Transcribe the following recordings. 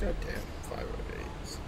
God damn, 508s.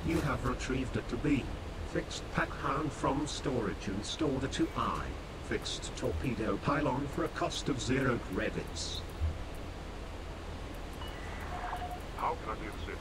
You have retrieved it to B. Fixed pack hound from storage and stored it to I. Fixed torpedo pylon for a cost of 0 credits. How can I be of assistance?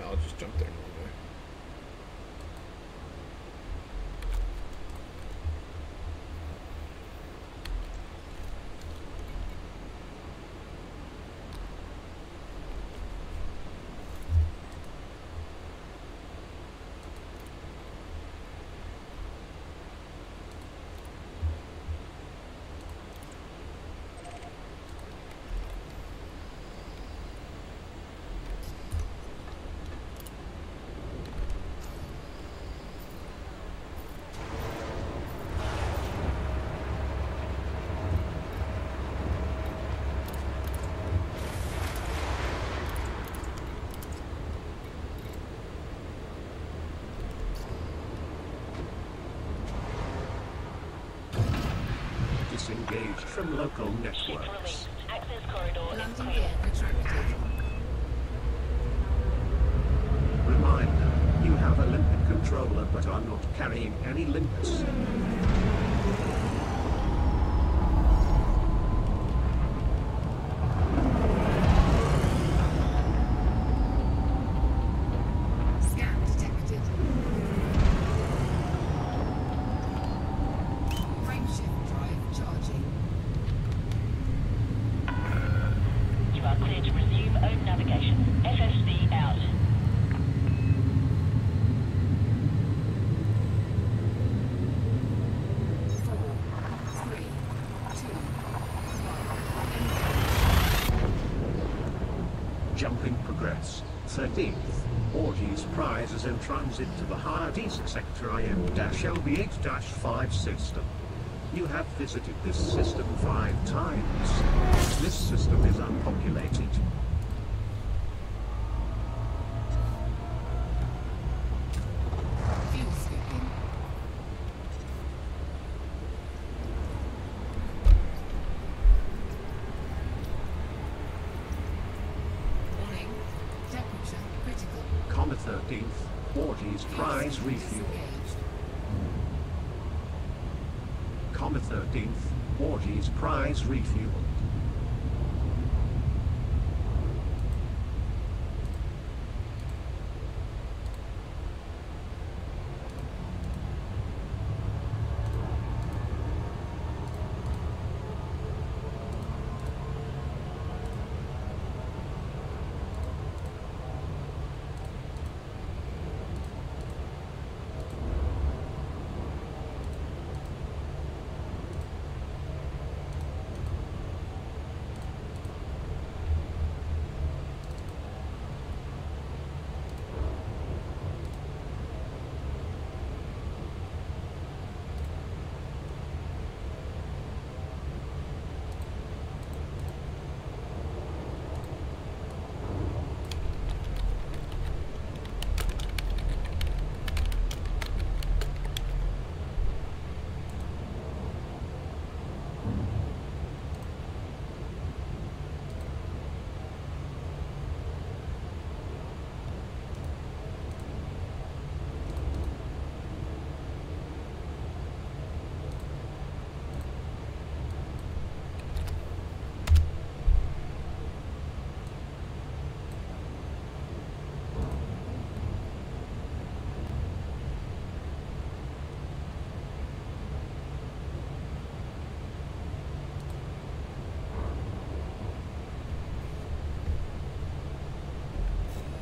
I'll just jump there anyway. Disengaged from local networks. Access corridor. Landing gear retracted. but are not carrying any limpets. Jumping progress. 13th. Orgy's prize is in transit to the Hades sector IM-LB8-5 system. You have visited this system 5 times. This system is unpopulated. Comet 13th, Orgy's prize refuel. Comet 13th, Orgy's prize refuel.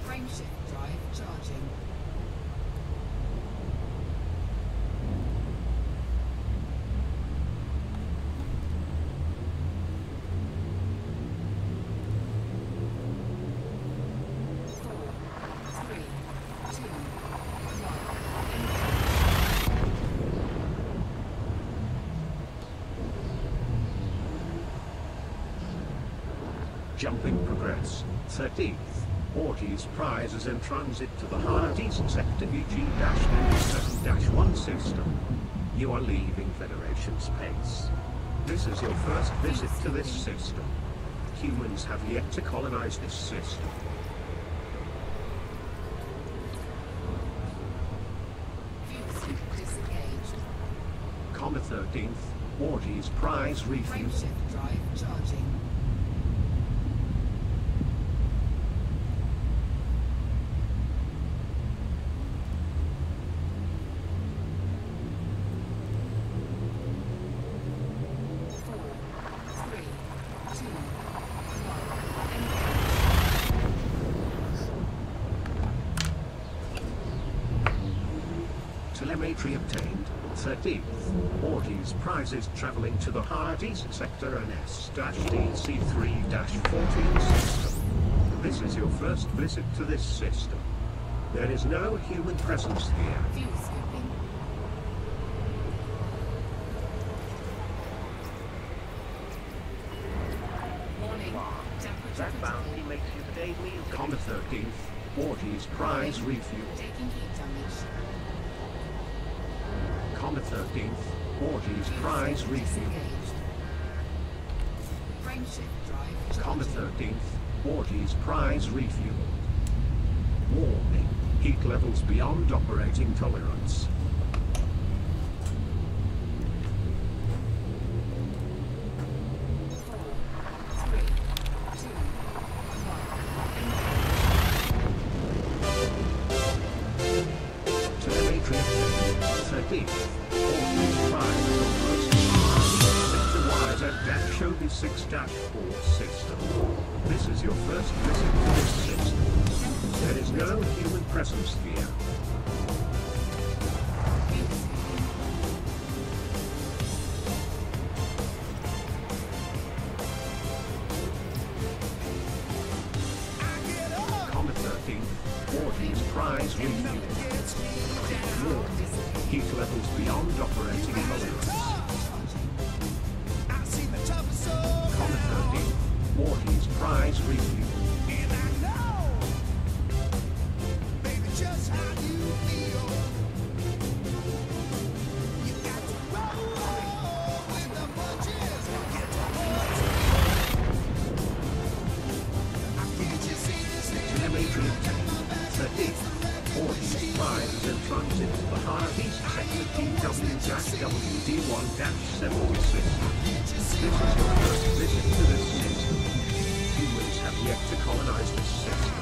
Frameshift drive charging. Jumping progress. 13th. Orgy's prize is in transit to the Hades sector EG-97-1 system. You are leaving Federation space. This is your first visit to this system. Humans have yet to colonize this system. Comet 13th. Orgy's prize refuel. Frameshift drive charging. Telemetry obtained. 13th. Orgy's prizes traveling to the Hades sector and S-DC3-14 system. This is your first visit to this system. There is no human presence here. Fuel skipping. Warning. Temperature That bounty critical. makes you today's meal. Comet 13th. Orgy's prize refuel. Taking heat damage. Comet 13th. Orgy's prize refuel. Disengaged. Frameshift drive Comet charging. 13th. Orgy's prize refuel. Warning. Heat levels beyond operating tolerance. Telemetry obtained. 13. 14 prize from first sector YZ-OB6-4 system. This is your first visit to this system. There is no human presence here. Comet 13. Warden's prize review. Warning. Heat levels beyond operating tolerance. Comet 13. Warden's prize review. Telemetry obtained. 13. Warden's prize is in transit to the Hard East Sector TW-WD1-7 system. This is your first visit to this system. Humans have yet to colonize this system.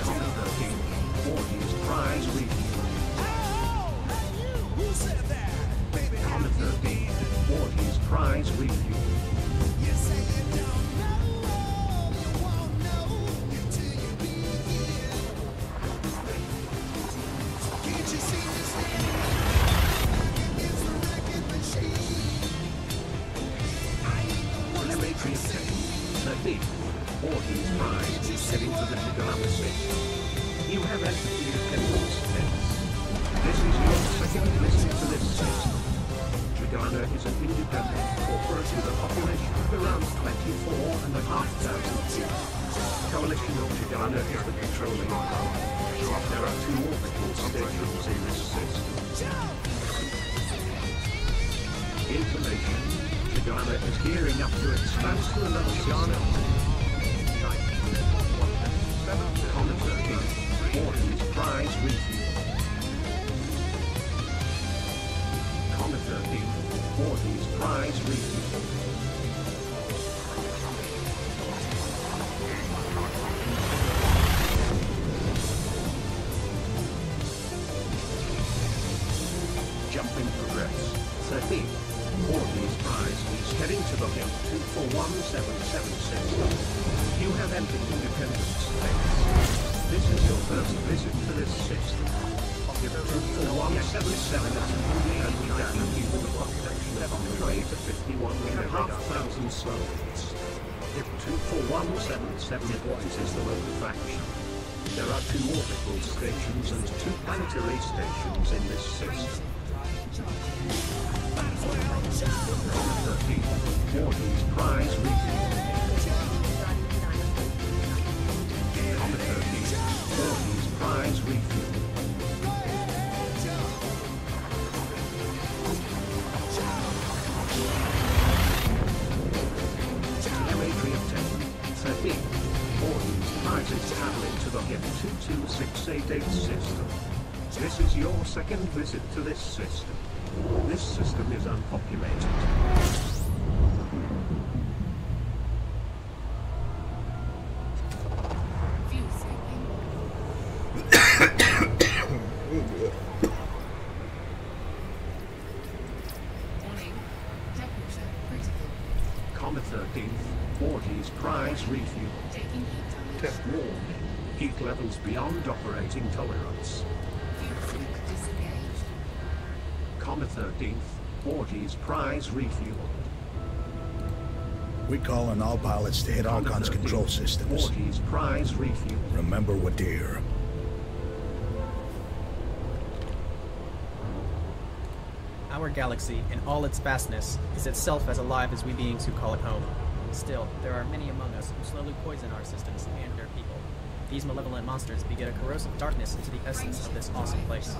Comet 13. Warden's prize review. Comet 13. Warden's prize review. Telemetry obtained. 13. Warden's prize is heading to the Shigala system. You have entered the attendance phase. This is your second visit to this system. Shigala is an independent corporate with a population of around 24,500. Coalition of Shigala is the controlling power. There are 2 orbital stations in this system. Information. Shigala is gearing up to expand to another Shigala. Comet 13. Warden's prize review. Comet 13. Warden's prize review. Jumping progress. 13. Warden's prize is heading to the hill 24177 system. You have entered independence phase. This is your first visit to this system. If 24177 is and we damage you with a population of on the way to 51,500 souls. If 24177 is the local faction. There are 2 orbital stations and 2 planetary stations in this system. Comet 13. Warden's prize review. Comet 13. Warden's prize review. Telemetry obtained. 13. Warden's prize is traveling to the HIP 22688 system. This is your second visit to this system. This system is unpopulated. View skipping. Warning. Temperature critical. Comet 13. Warden's prize review. Taking heat damage. Warning. Heat levels beyond operating tolerance. View sync disengaged. Comet 13th. Warden's prize review. We call on all pilots to hit Archon's control systems. Warden's prize review. Remember we're dear. Our galaxy, in all its vastness, is itself as alive as we beings who call it home. Still, there are many among us who slowly poison our systems and their people. these malevolent monsters beget a corrosive darkness into the essence of this awesome place.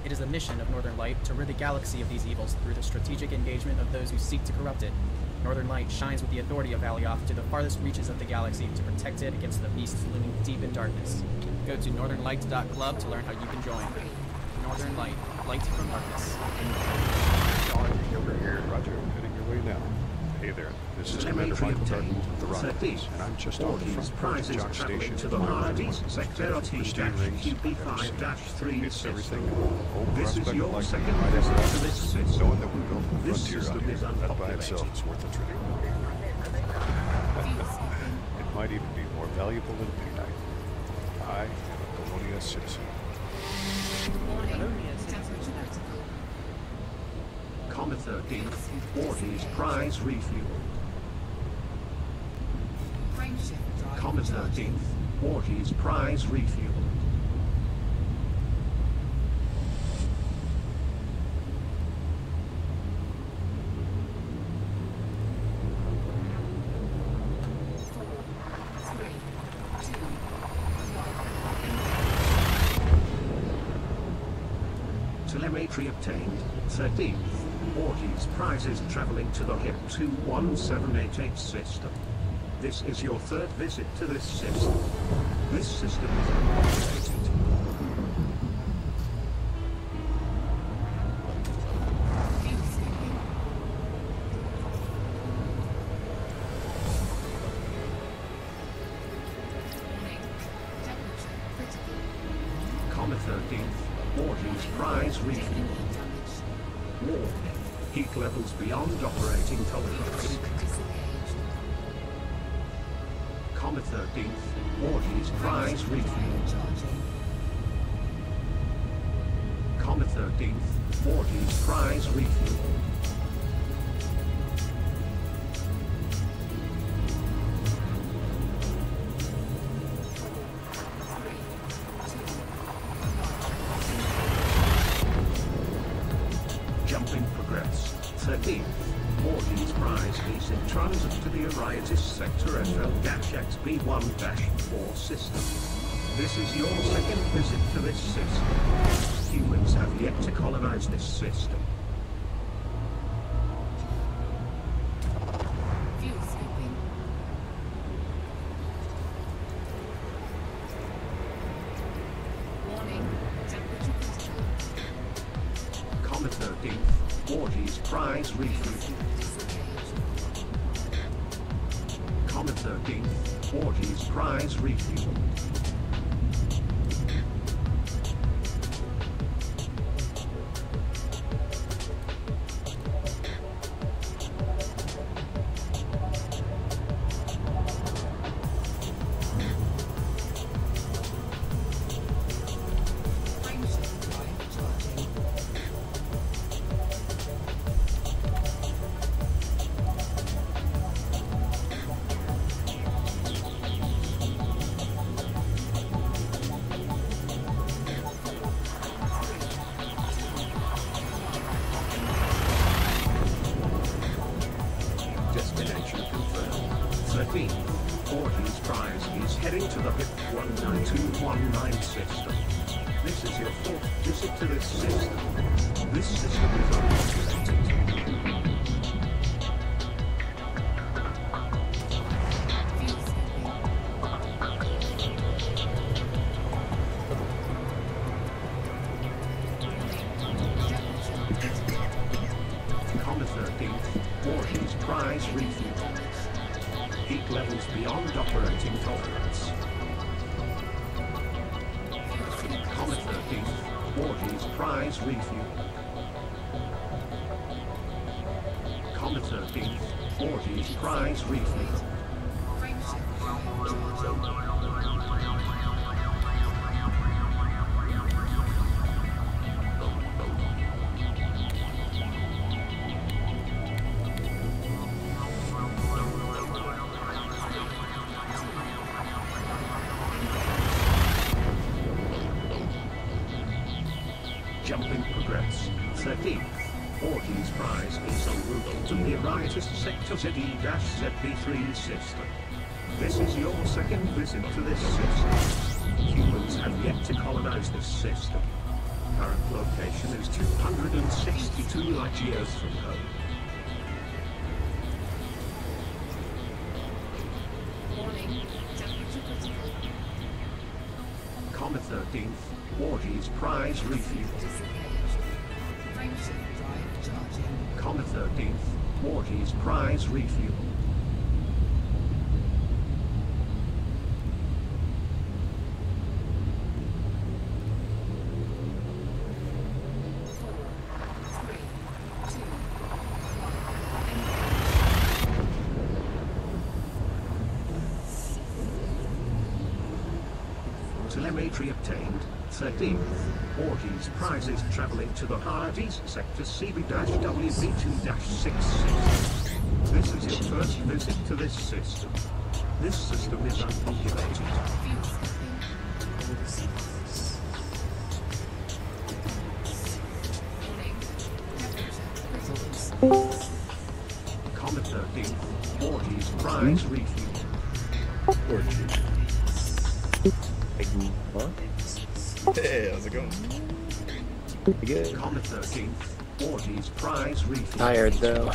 It is the mission of Northern Light to rid the galaxy of these evils through the strategic engagement of those who seek to corrupt it. Northern Light shines with the authority of Alioth to the farthest reaches of the galaxy to protect it against the beasts looming deep in darkness. Go to northernlight.club to learn how you can join. Northern Light, light from darkness. Charging over here. Roger, heading your way now. Hey there, this is Commander Michael Darden of the Rockets, and I'm just on the front porch of Jock Station. To the Hardee's, Sector T-QP5-3 It's everything. This is your like second right visit after to this system. knowing that we built a This frontier out system here, is that by itself unpopulated. is worth a trip. It might even be more valuable than midnight. I am a Colonia citizen. Comet 13, Ortiz prize refuel. Comet 13, Ortiz prize refuel. Telemetry obtained. 13th. Ortiz prizes traveling to the HIP 21788 system. This is your third visit to this system. This system is unpopulated. Comet 13th. Ortiz prize refuel. Warning. Heat levels beyond operating tolerance. Comet 13th. Ortiz prize refuel. Comet 13th. Ortiz prize refuel. Jumping progress. 13th. Ortiz prize is in transit to the Ariatis Sector FL-XB1-4 system. This is your second visit to this system. Humans have yet to colonize this system. Fuel skipping. Warning. Temperature critical. Comet 13th. Ortiz prize refuel. Comet 13th. Ortiz prize refuel. Frameshift drive charging. Destination confirmed. 13th. Ortiz prize is heading to the HIP 19219 system. This is your fourth visit to this system. This system is unpopulated. Fuel skipping. Temperature critical. Comet 13th. Ortiz prize refuel. Heat levels beyond operating tolerance. Comet 13th. Ortiz prize refuel. Comet 13th. Ortiz prize refuel. Frameshift drive charging. Jumping progress. 13th. Ortiz prize is en route to the Ariatis Sector ZE-ZB3 system. This is your second visit to this system. Humans have yet to colonize this system. Current location is 262 light years from home. Warning. Temperature critical. Comet 13th, Orgy's prize refuel. Disengaged. Frameshift drive charging. Comet 13th, Orgy's prize refuel. Telemetry obtained. 13th. Orgy's prizes traveling to the Hades sector CB-WB2-66. This is your first visit to this system. This system is unpopulated. Comet 13th. Orgy's prize refuel. Hey, how's it going? Good. Comet 13th. Orgy's prize refuel. Tired though.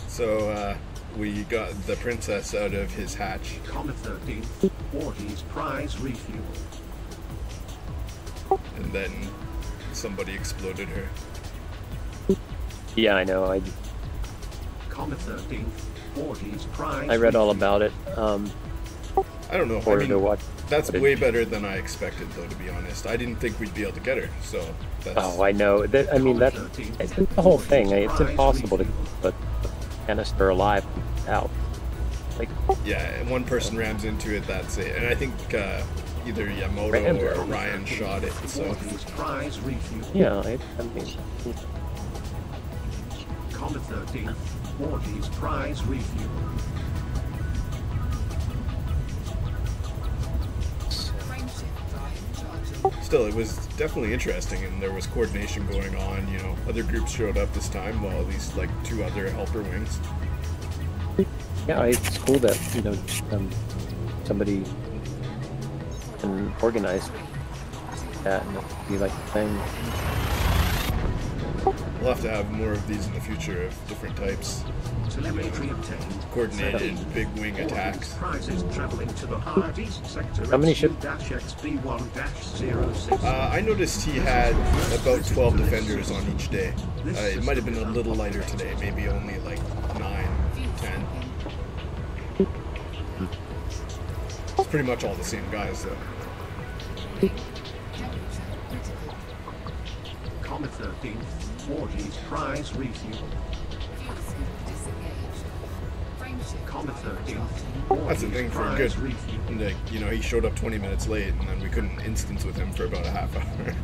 So, we got the princess out of his hatch. Comet 13th. Orgy's prize refuel. And then somebody exploded her. Yeah, I know. Comet 13th. Orgy's prize I read all refuel. about it. I don't know. I Ordered to mean, watch. that's footage. way better than I expected, though, to be honest. I didn't think we'd be able to get her, so that's... Oh, I know. I mean, that's it's the whole thing. It's impossible to keep a canister alive out. Like, Yeah, one person rams into it, that's it. And I think either Yamoto Rammed or it. Ryan shot it, so... Orgy's prize refuel. yeah, I mean, Comet 13th. Orgy's prize refuel. Frameshift drive charging. Still, it was definitely interesting, and there was coordination going on, you know. Other groups showed up this time, while these, like, 2 other helper wings. yeah, it's cool that somebody can organize that and be like the thing. We'll have to have more of these in the future of different types. Telemetry obtained. Coordinated big wing Orgy's attacks. prizes traveling to the Hades sector. How many ships? XB1-06. I noticed he had about 12 defenders on each day. It might have been a little lighter today, maybe only like 9, 10. It's pretty much all the same guys, though. Comet 13th. Orgy's prize refuel. Comet 13th. That's the thing for a good, like, you know, he showed up 20 minutes late, and then we couldn't instance with him for about a half hour.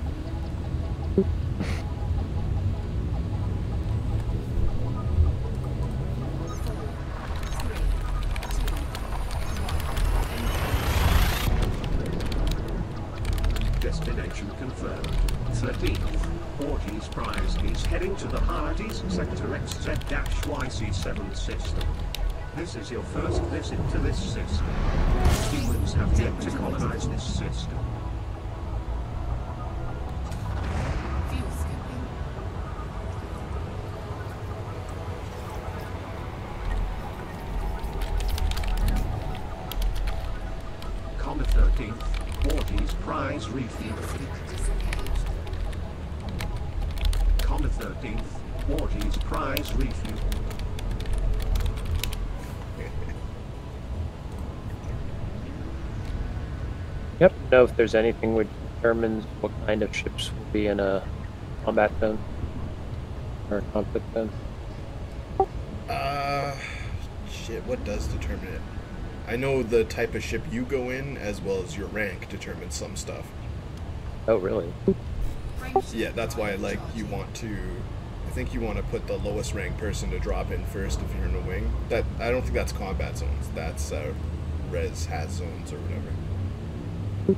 Destination confirmed. 13th. Orgy's prize is heading to the Hades sector XZ-YC7 system. This is your first visit to this system. Humans have yet to colonize this system. Fuel skipping. Comet 13th. Orgy's prize refuel. Disengaged. Comet 13th. Orgy's prize refuel. Yep. Know if there's anything which determines what kind of ships will be in a combat zone or a conflict zone. Shit, what does determine it? I know the type of ship you go in, as well as your rank, determines some stuff. Oh, really? Yeah, that's why, like, you want to... I think you want to put the lowest ranked person to drop in first if you're in a wing. That I don't think that's combat zones. That's res has zones or whatever.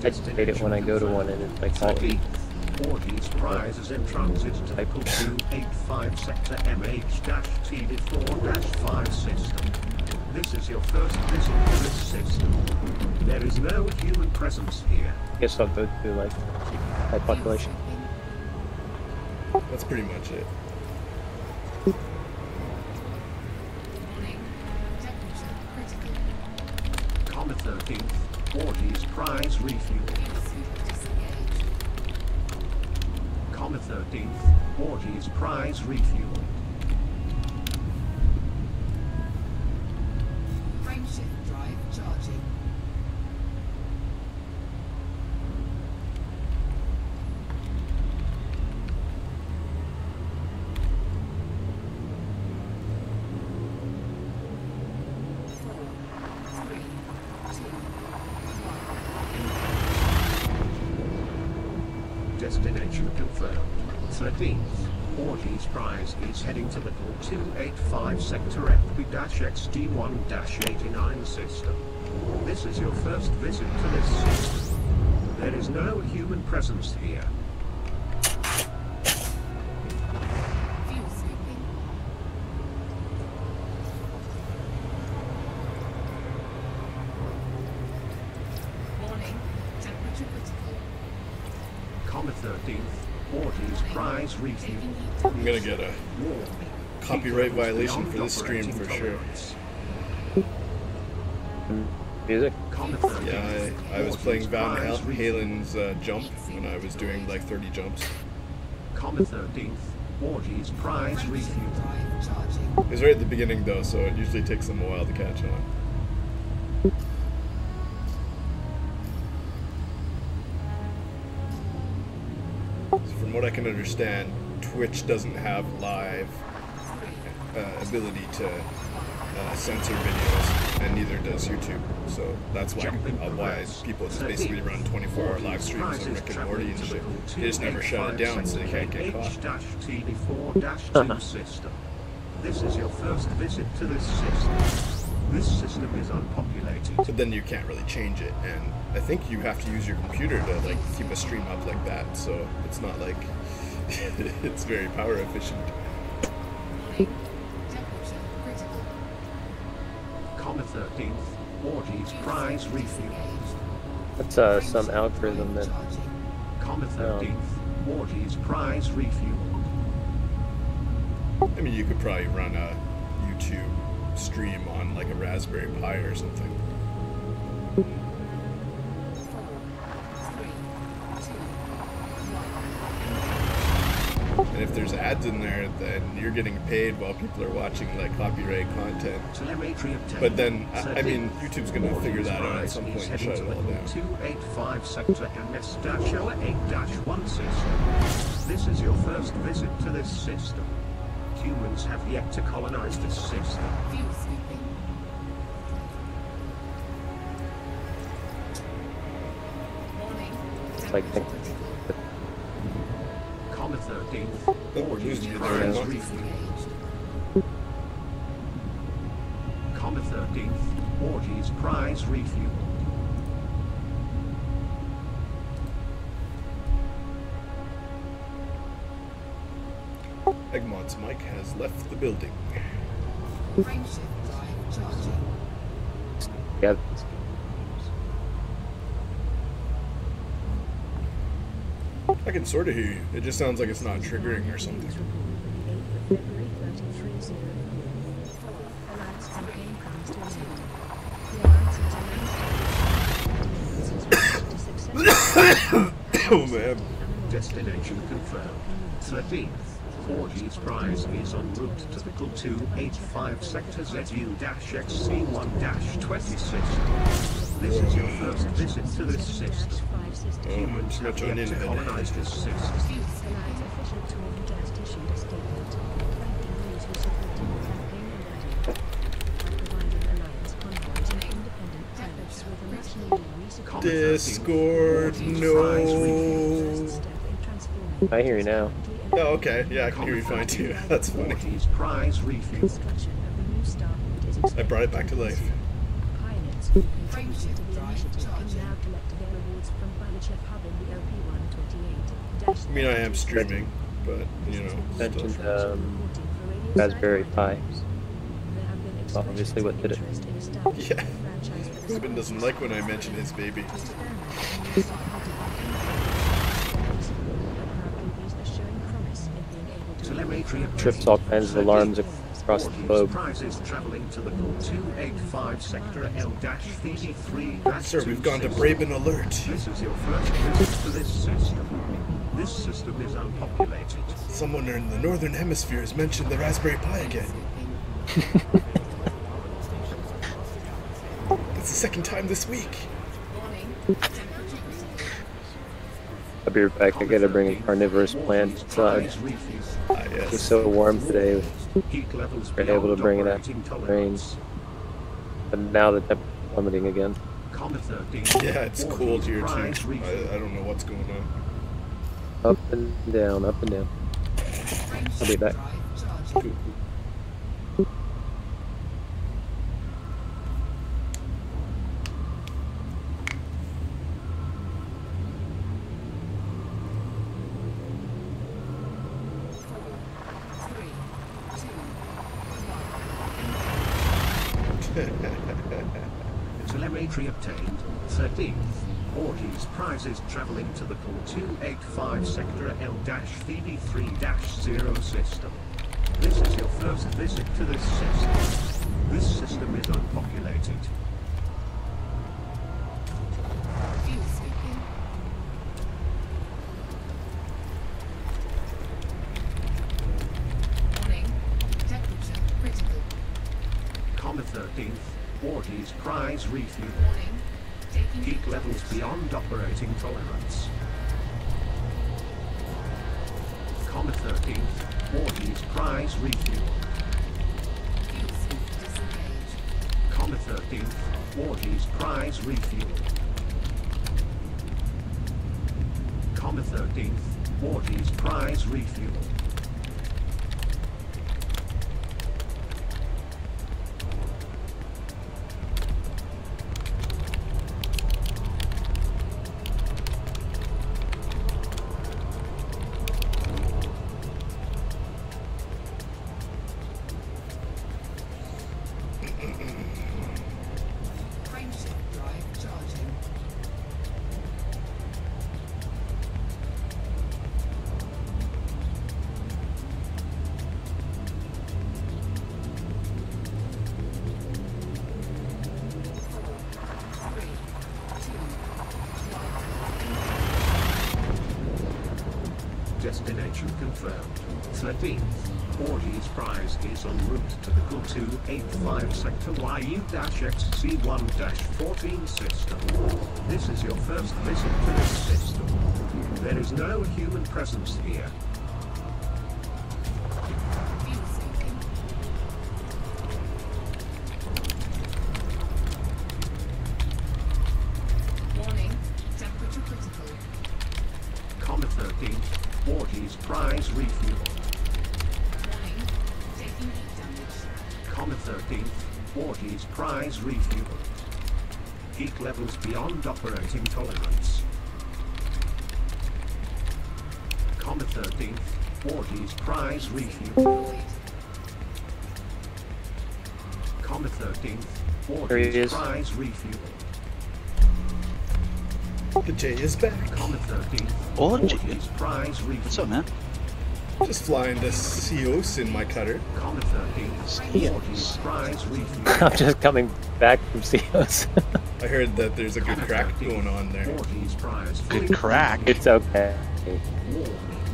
I debate it when I go to one and it's like all 13th, Orgy's prize is in transit to the 285 sector MH-TD4-5 system. This is your first visit to this system. There is no human presence here. I guess I'll go to like high population. That's pretty much it. Warning. Temperature critical. Comet 13th, Orgy's prize refuel. Fuel scoop disengaged. Comet 13th, Orgy's prize refuel. Frameshift drive charging. Destination confirmed. 13th, Orgy's prize is heading to the 285 sector FB-XD1-89 system. This is your first visit to this system. There is no human presence here. Fuel scooping. Warning. Temperature critical. Comet 13th, Orgy's prize refuel. I'm gonna get a Warning. copyright Vehicles violation beyond for this stream operating for sure. tolerance. Music. Comet 13th, Yeah, I was playing Orgy's Van prize refuel. Halen's Jump when I was doing like 30 jumps. Comet 13th, Orgy's prize Frameshift refuel. drive charging. It was right at the beginning though, so it usually takes them a while to catch on. So from what I can understand, Twitch doesn't have live ability to censor videos, and neither does YouTube. So that's why people just basically run 24-hour live streams of Rick and Morty and shit. They just never shut it down, so they can't get caught. H-TD4-2 system. This is your first visit to this system. This system is unpopulated. So then you can't really change it, and I think you have to use your computer to like keep a stream up like that. So it's not like it's very power efficient. Warning. Temperature critical. Comet 13th, Orgy's prize refuel. That's some algorithm that Charging. Comet 13th, Orgy's prize refuel. I mean, you could probably run a YouTube stream on like a Raspberry Pi or something. 4, 3, 2, 1. And if there's ads in there, then you're getting paid while people are watching like copyright content. Telemetry obtained. But then, I mean, YouTube's gonna figure that out at some point and shut it all down. 285 sector MS-8-1 system. This is your first visit to this system. Humans have yet to colonize this system. Fuel scooping. Warning. like Temperature critical. Comet 13th, Oh, we're Orgy's losing you there, prize huh? refuel. Disengaged. Comet 13th, Orgy's prize refuel. Egmont's mic has left the building. Frameshift drive charging. yeah. I can sort of hear you. It just sounds like it's not triggering or something. Oh man. Destination confirmed. 13th, Orgy's prize is en route to the 285 sector ZU-XC1-20 system. This is your first visit to this system. Humans have yet to colonize this system. Fuel scooping. Comet 13th, Discord, no. I hear you now. Oh, okay. Yeah, I can hear you fine too. That's funny. Orgy's prize refuel. I brought it back to life. Those who contributed to the initiative can now collect their rewards from Banichev Hub in the OP128. I mean, I am streaming, but you know. Mentioned Still. Raspberry Pi. Obviously, what did it? Yeah. Braben doesn't like when I mention his baby. Telemetry Trips all kinds of alarms across the globe. Prizes traveling to the 285 sector L-33. Sir, we've gone to Braben Alert. This is your first visit to this system. This system is unpopulated. Someone in the northern hemisphere has mentioned the Raspberry Pi again. It's the second time this week. I'll be right back. I gotta bring a carnivorous plant inside. Yes. It's so warm today. Heat levels We're able to beyond bring it up. operating Rain. tolerance. But now the temperature's plummeting again. Comet 13. Yeah, it's cold here too. Prize I don't know what's going on. Up and down, up and down. I'll be back. Cool. Telemetry obtained. 13th. Ortiz prizes traveling to the 285 sector L-VD3-0 system. This is your first visit to this system. This system is unpopulated. Fuel sweeping. Warning. Temperature critical. Comet 13th. Ortiz prize refuel. Warning. Taking Heat levels beyond operating tolerance. Comet 13th. Ortiz prize refuel. fuel sweep disengaged. Comet 13th. Ortiz prize refuel. Comet 13th. Ortiz prize refuel. Frameshift drive charging. Destination confirmed. 13th. Ortiz prize is en route to the 285 sector YU-XC1-14 system. This is your first visit to this system. There is no human presence here. Fuel sweeping. Warning. Temperature critical. Comet 13th. Ortiz prize refuel. Warning. Taking heat damage. Comet 13th. Ortiz prize refuel. Heat levels beyond operating tolerance. Comet 13th. Ortiz prize refuel. Deployed. Comet 13th. There he Ortiz is. prize refuel. The J is back. Comet 13th. Orgy. Ortiz prize refuel. What's up, man? Just flying to Cios in my cutter. Comet 13th. Ortiz prize refuel. I'm just coming back from Cios. I heard that there's a good crack going on there. Ortiz prize Good crack. It's okay.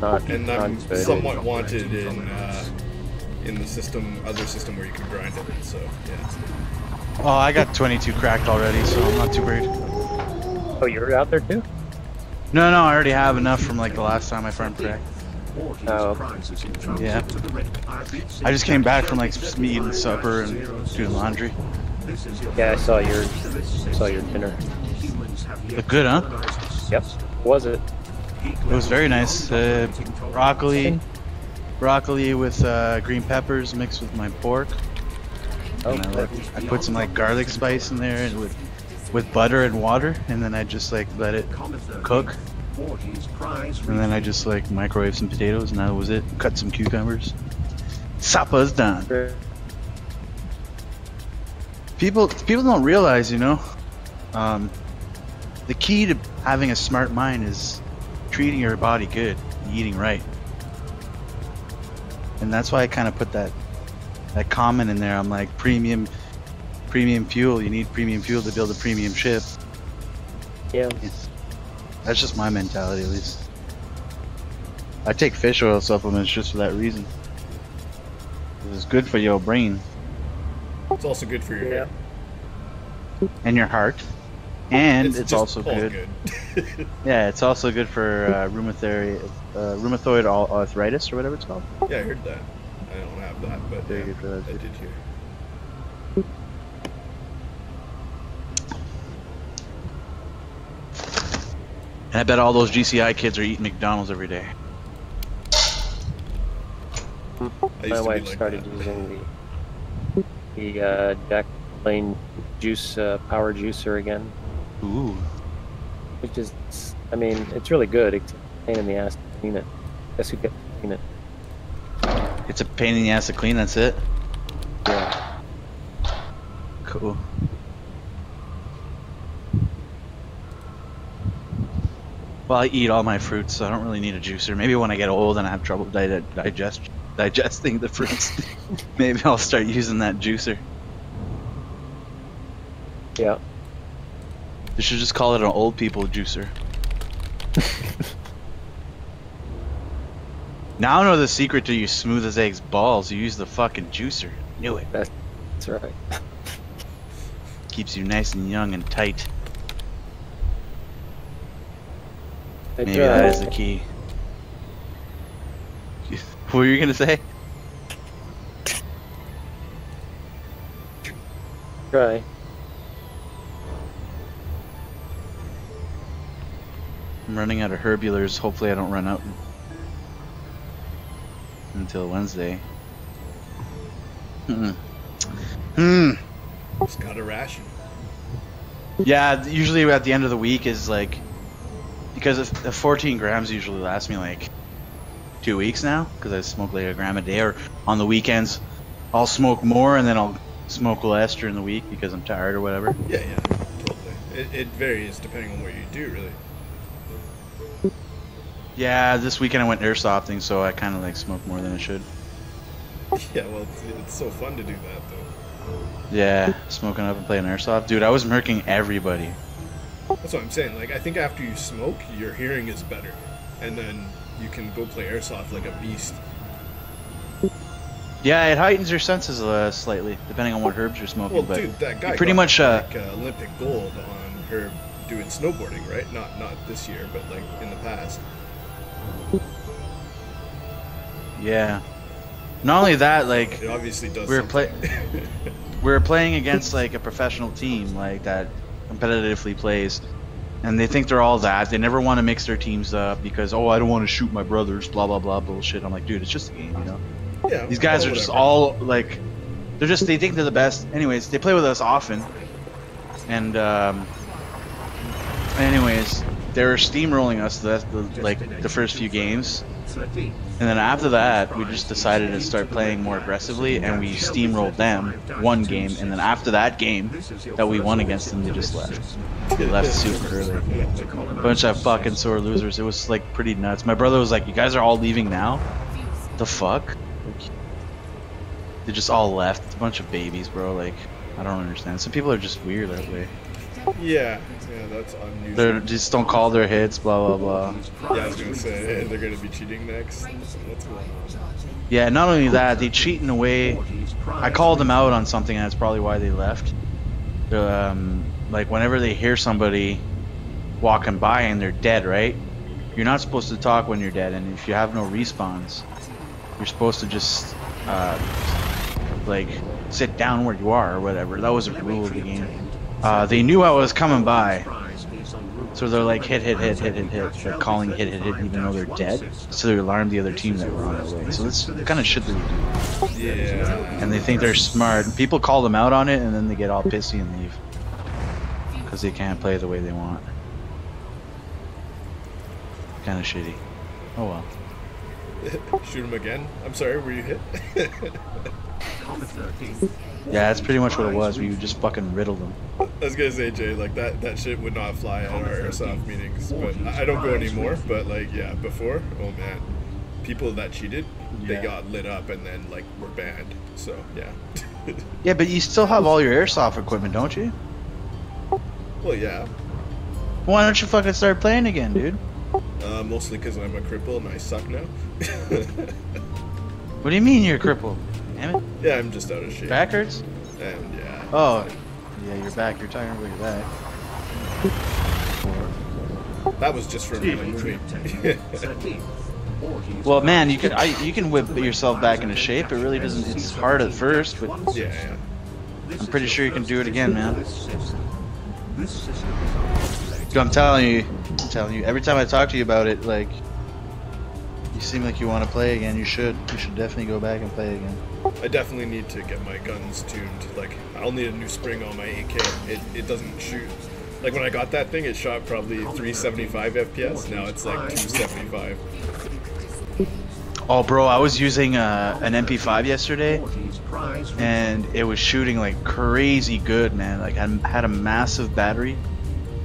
Not, And not I'm good. somewhat wanted in the system, other system where you can grind it. So yeah. Oh, I got 22 cracked already, so I'm not too worried. Oh, you're out there too? No, I already have enough from like the last time I farmed crack. Ortiz Oh. prizes in transit Yeah. to the red I just came back from like just eating supper and doing laundry. This is your Yeah, I saw your first dinner. Humans have yet Look good, huh? to colonize this Yep. system. Was it? It was very nice. Broccoli with green peppers mixed with my pork. Oh, And good. I put some like garlic spice in there and with with butter and water, and then I just like let it cook, and then I just like microwave some potatoes, and that was it. Cut some cucumbers. Supper's done. People don't realize, you know, the key to having a smart mind is treating your body good, and eating right, and that's why I kind of put that comment in there. I'm like, premium fuel. You need premium fuel to build a premium ship. Yeah. That's just my mentality, at least. I take fish oil supplements just for that reason. It's good for your brain. It's also good for your hair. And your heart. And it's just also all good. Yeah, it's also good for rheumatoid arthritis or whatever it's called. Yeah, I heard that. I don't have that, but Very good for that. I did hear. And I bet all those GCI kids are eating McDonald's every day. My wife started using the Jack Lane juice power juicer again. Ooh. Which is, I mean, it's really good. It's a pain in the ass to clean it. Guess who gets to clean it? It's a pain in the ass to clean, that's it? Yeah. Cool. Well, I eat all my fruits, so I don't really need a juicer. Maybe when I get old and I have trouble digesting the fruits, maybe I'll start using that juicer. Yeah. They should just call it an old people juicer. Now I know the secret to you smooth as eggs balls. You use the fucking juicer. Knew it. That's right. Keeps you nice and young and tight. Maybe that is the key. What were you gonna say? Try. I'm running out of herbulars. Hopefully I don't run out until Wednesday. Just got a ration. Yeah, usually at the end of the week is like, because the 14 grams usually lasts me like 2 weeks now, because I smoke like a gram a day, or on the weekends I'll smoke more and then I'll smoke less during the week because I'm tired or whatever. Yeah, totally. It varies depending on what you do, really. Yeah, this weekend I went airsofting, so I kind of like smoked more than I should. Yeah, well, it's so fun to do that, though. Yeah, smoking up and playing airsoft. Dude, I was murking everybody. That's what I'm saying. Like, I think after you smoke, your hearing is better. And then you can go play airsoft like a beast. Yeah, it heightens your senses slightly, depending on what herbs you're smoking. Well, but dude, that guy pretty got, much like, Olympic gold on herb doing snowboarding, right? Not this year, but like in the past. Yeah. Not only that, like, It obviously does. we were playing against like a professional team, like that competitively plays, and they think they're all that. They never want to mix their teams up because, oh, I don't want to shoot my brothers, blah blah blah bullshit. I'm like, dude, it's just a game, you know. Yeah. These guys are just all like, they think they're the best. Anyways, they play with us often, and anyways, they were steamrolling us the first few games. And then after that, we just decided to start playing more aggressively, and we steamrolled them one game. And then after that game that we won against them, they just left. They left super early. A bunch of fucking sore losers. It was like pretty nuts. My brother was like, "You guys are all leaving now? The fuck?" They just all left. A bunch of babies, bro. Like, I don't understand. Some people are just weird that way. Yeah, that's unusual. They just don't call their hits, blah blah blah. Yeah, I was gonna say they're gonna be cheating next. What's going on? Yeah, not only that, they cheat in a way. I called them out on something, and that's probably why they left. Like whenever they hear somebody walking by and they're dead, right? You're not supposed to talk when you're dead, and if you have no respawns, you're supposed to just like sit down where you are or whatever. That was a rule of the game. They knew I was coming by, so they're like hit. They're calling hit, even though they're dead. So they alarmed the other team that were on their way. So that's the kind of shit that they do. Yeah. And they think they're smart. People call them out on it, and then they get all pissy and leave. because they can't play the way they want. Kind of shitty. Oh well. Shoot him again. I'm sorry, were you hit? Yeah, that's pretty much what it was. We just fucking riddled them. I was gonna say, Jay, like that shit would not fly at our airsoft meetings, but I don't go anymore. But like, yeah, before, oh man, people that cheated, they got lit up and then like were banned. So yeah. Yeah, but you still have all your airsoft equipment, don't you? Well, yeah. Why don't you fucking start playing again, dude? Mostly because I'm a cripple and I suck now. What do you mean you're crippled? Damn it. Yeah, I'm just out of shape. Back hurts? And yeah. Oh, yeah, your back. You're talking about your back. That was just from moving. Well, man, you can whip yourself back into shape. It really doesn't. It's hard at first, but Yeah. I'm pretty sure you can do it again, man. I'm telling you. Every time I talk to you about it, like, you seem like you want to play again. You should definitely go back and play again. I definitely need to get my guns tuned. Like, I'll need a new spring on my AK. It doesn't shoot. Like, when I got that thing, it shot probably 375 FPS. Now it's like 275. Oh, bro, I was using an MP5 yesterday, and it was shooting like crazy good, man. Like, I had a massive battery.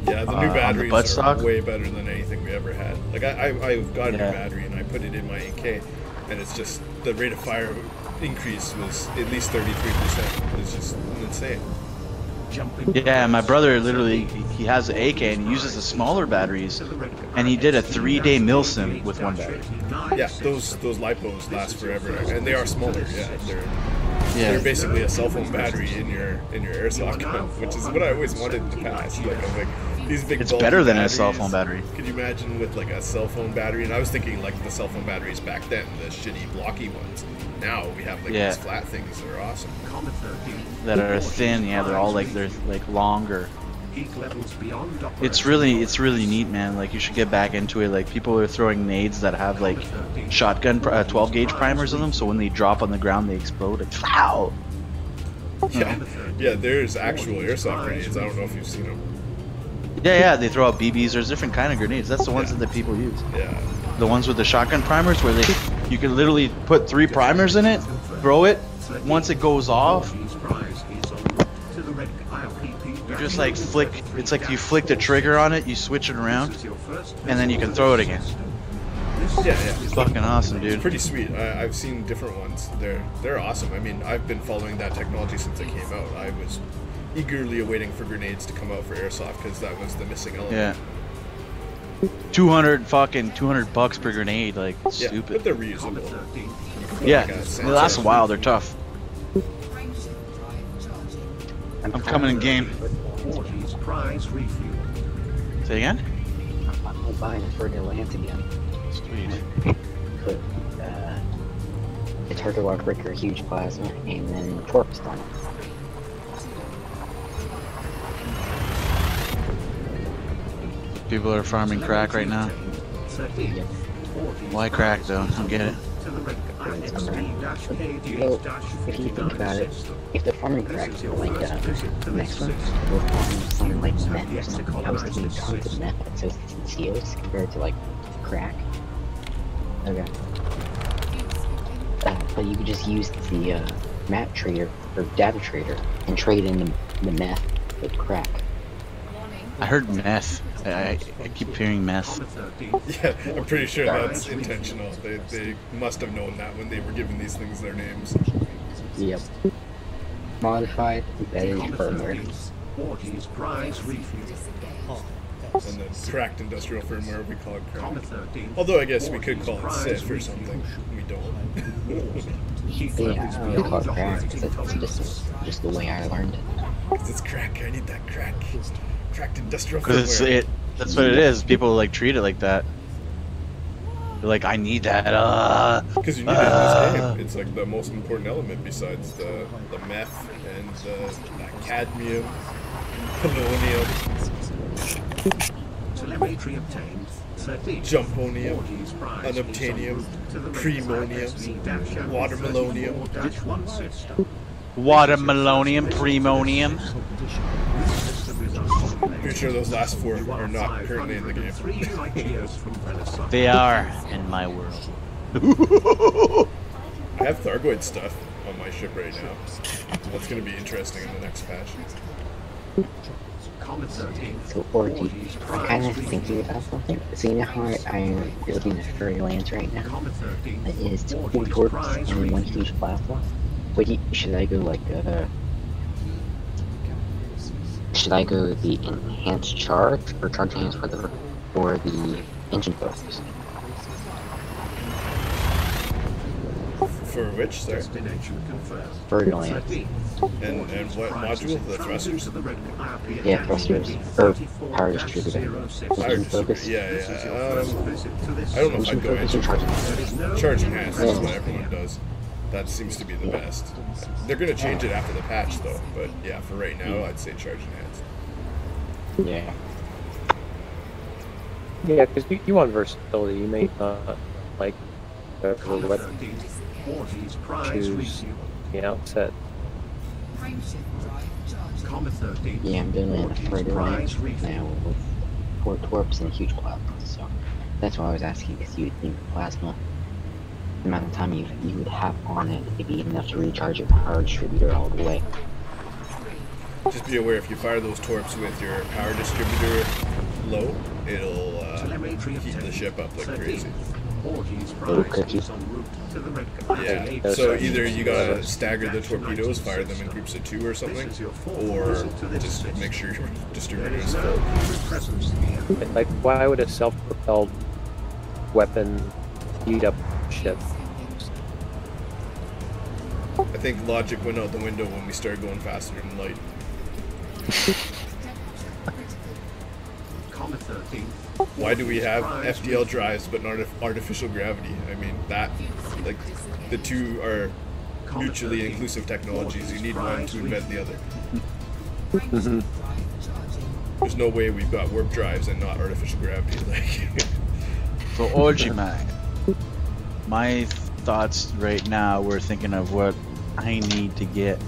Yeah, the new batteries buttstock are way better than anything we ever had. Like, I've got a new battery, and I put it in my AK, and it's just, the rate of fire increase was at least 33%. It's just insane. Yeah, my brother literally, he has an AK and he uses the smaller batteries, and he did a 3-day milsim with one battery. Yeah, those lipos last forever, and they are smaller. Yeah, they're basically a cell phone battery in your airsoft gun, which is what I always wanted in the past. Like, I'm like, these big. It's better than batteries, a cell phone battery. Could you imagine with like a cell phone battery? And I was thinking like the cell phone batteries back then, the shitty blocky ones. Now we have like these flat things that are awesome. That are thin, yeah, they're like longer. It's really neat, man. Like, you should get back into it. Like, people are throwing nades that have like shotgun 12 gauge primers in them, so when they drop on the ground they explode. Like, wow. Yeah, there's actual airsoft grenades. I don't know if you've seen them. Yeah, they throw out BBs. There's different kind of grenades. That's the ones that the people use. Yeah. The ones with the shotgun primers, where you can literally put 3 primers in it, throw it. Once it goes off, you just like flick. It's like you flick the trigger on it, you switch it around, and then you can throw it again. Yeah. It's fucking awesome, dude. It's pretty sweet. I've seen different ones. They're awesome. I mean, I've been following that technology since it came out. I was eagerly awaiting for grenades to come out for airsoft because that was the missing element. Yeah. $200 per grenade, like, stupid. But they're reusable. Yeah, they last a while. They're tough. I'm coming in game. Say again? I'm buying for the Lance again. Sweet. But, it's hard to walk breaker, huge plasma, and then torque stun. People are farming crack right now. Yep. Why crack though? I don't get it. Well, if you think about it, if they're farming crack like next one, we're farming something like meth or something. I was thinking tons of meth that says it's in COs compared to like crack. Okay. But you could just use the map trader or data trader and trade in the meth with crack. I heard meth. I keep hearing meth. Yeah, I'm pretty sure that's intentional. They must have known that when they were giving these things their names. Yep. Modified, embedded firmware. And then cracked industrial firmware, we call it crack. Although I guess we could call it SIF or something. We don't. Yeah, I don't call it crack. It's just the way I learned it. Because it's crack. I need that crack. Cracked industrial Because firmware. that's what it is. People like treat it like that. They're like, I need that. Because you need it in this game. It's like the most important element besides the meth and the cadmium, polonium, jumponium, unobtainium, premonium, watermelonium. Watermelonium, premonium. Pretty sure those last 4 are not currently in the game. They are in my world. I have Thargoid stuff on my ship right now. That's going to be interesting in the next patch. So, Orgy, I'm kind of thinking about something. So, you know how I'm building a furry lance right now? It is 4 torps and 1 huge plasma. Should I go like, should I go the enhanced charge, or charge enhanced for the engine focus? For which, sir? Furry lance. And what module? The thrusters? Yeah, thrusters. Or power distributor. Power Engine focus. distributor, yeah. I don't know if I'd go into charge enhanced is what everyone does. That seems to be the best. They're gonna change it after the patch though, but yeah, for right now, I'd say charge enhanced. Yeah. Yeah, because you want versatility. You may not like the weapon choose the outset. Yeah, I'm doing a furry lance now with 4 torps and a huge plasma, so that's why I was asking, because you would think plasma, the amount of time you would have on it, it'd be enough to recharge your power distributor all the way. Just be aware, if you fire those torps with your power distributor low, it'll heat the ship up like crazy. Little cookie. Yeah, so either you gotta stagger the torpedoes, fire them in groups of 2 or something, or just make sure your distributor is full. Like, why would a self-propelled weapon heat up ship? I think logic went out the window when we started going faster than light. Why do we have FDL drives but not artificial gravity? I mean, that, like, the two are mutually inclusive technologies. You need one to invent the other. There's no way we've got warp drives and not artificial gravity. Like, So Orgy Man, my thoughts right now, we're thinking of what I need to get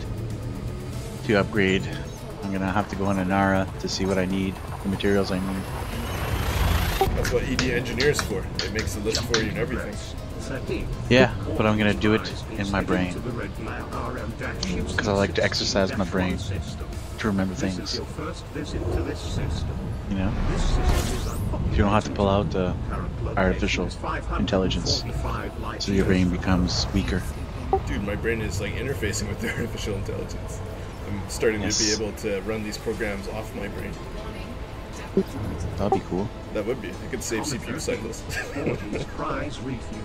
to upgrade. I'm gonna have to go on Inara to see what I need, the materials I need. that's what ED engineers for. It makes the list for you and everything. Yeah, but I'm gonna do it in my brain, because I like to exercise my brain to remember things. You know, you don't have to pull out the artificial intelligence, so your brain becomes weaker. Dude, my brain is like interfacing with the artificial intelligence. I'm starting to be able to run these programs off my brain. That'd be cool. That would be. It could save CPU cycles.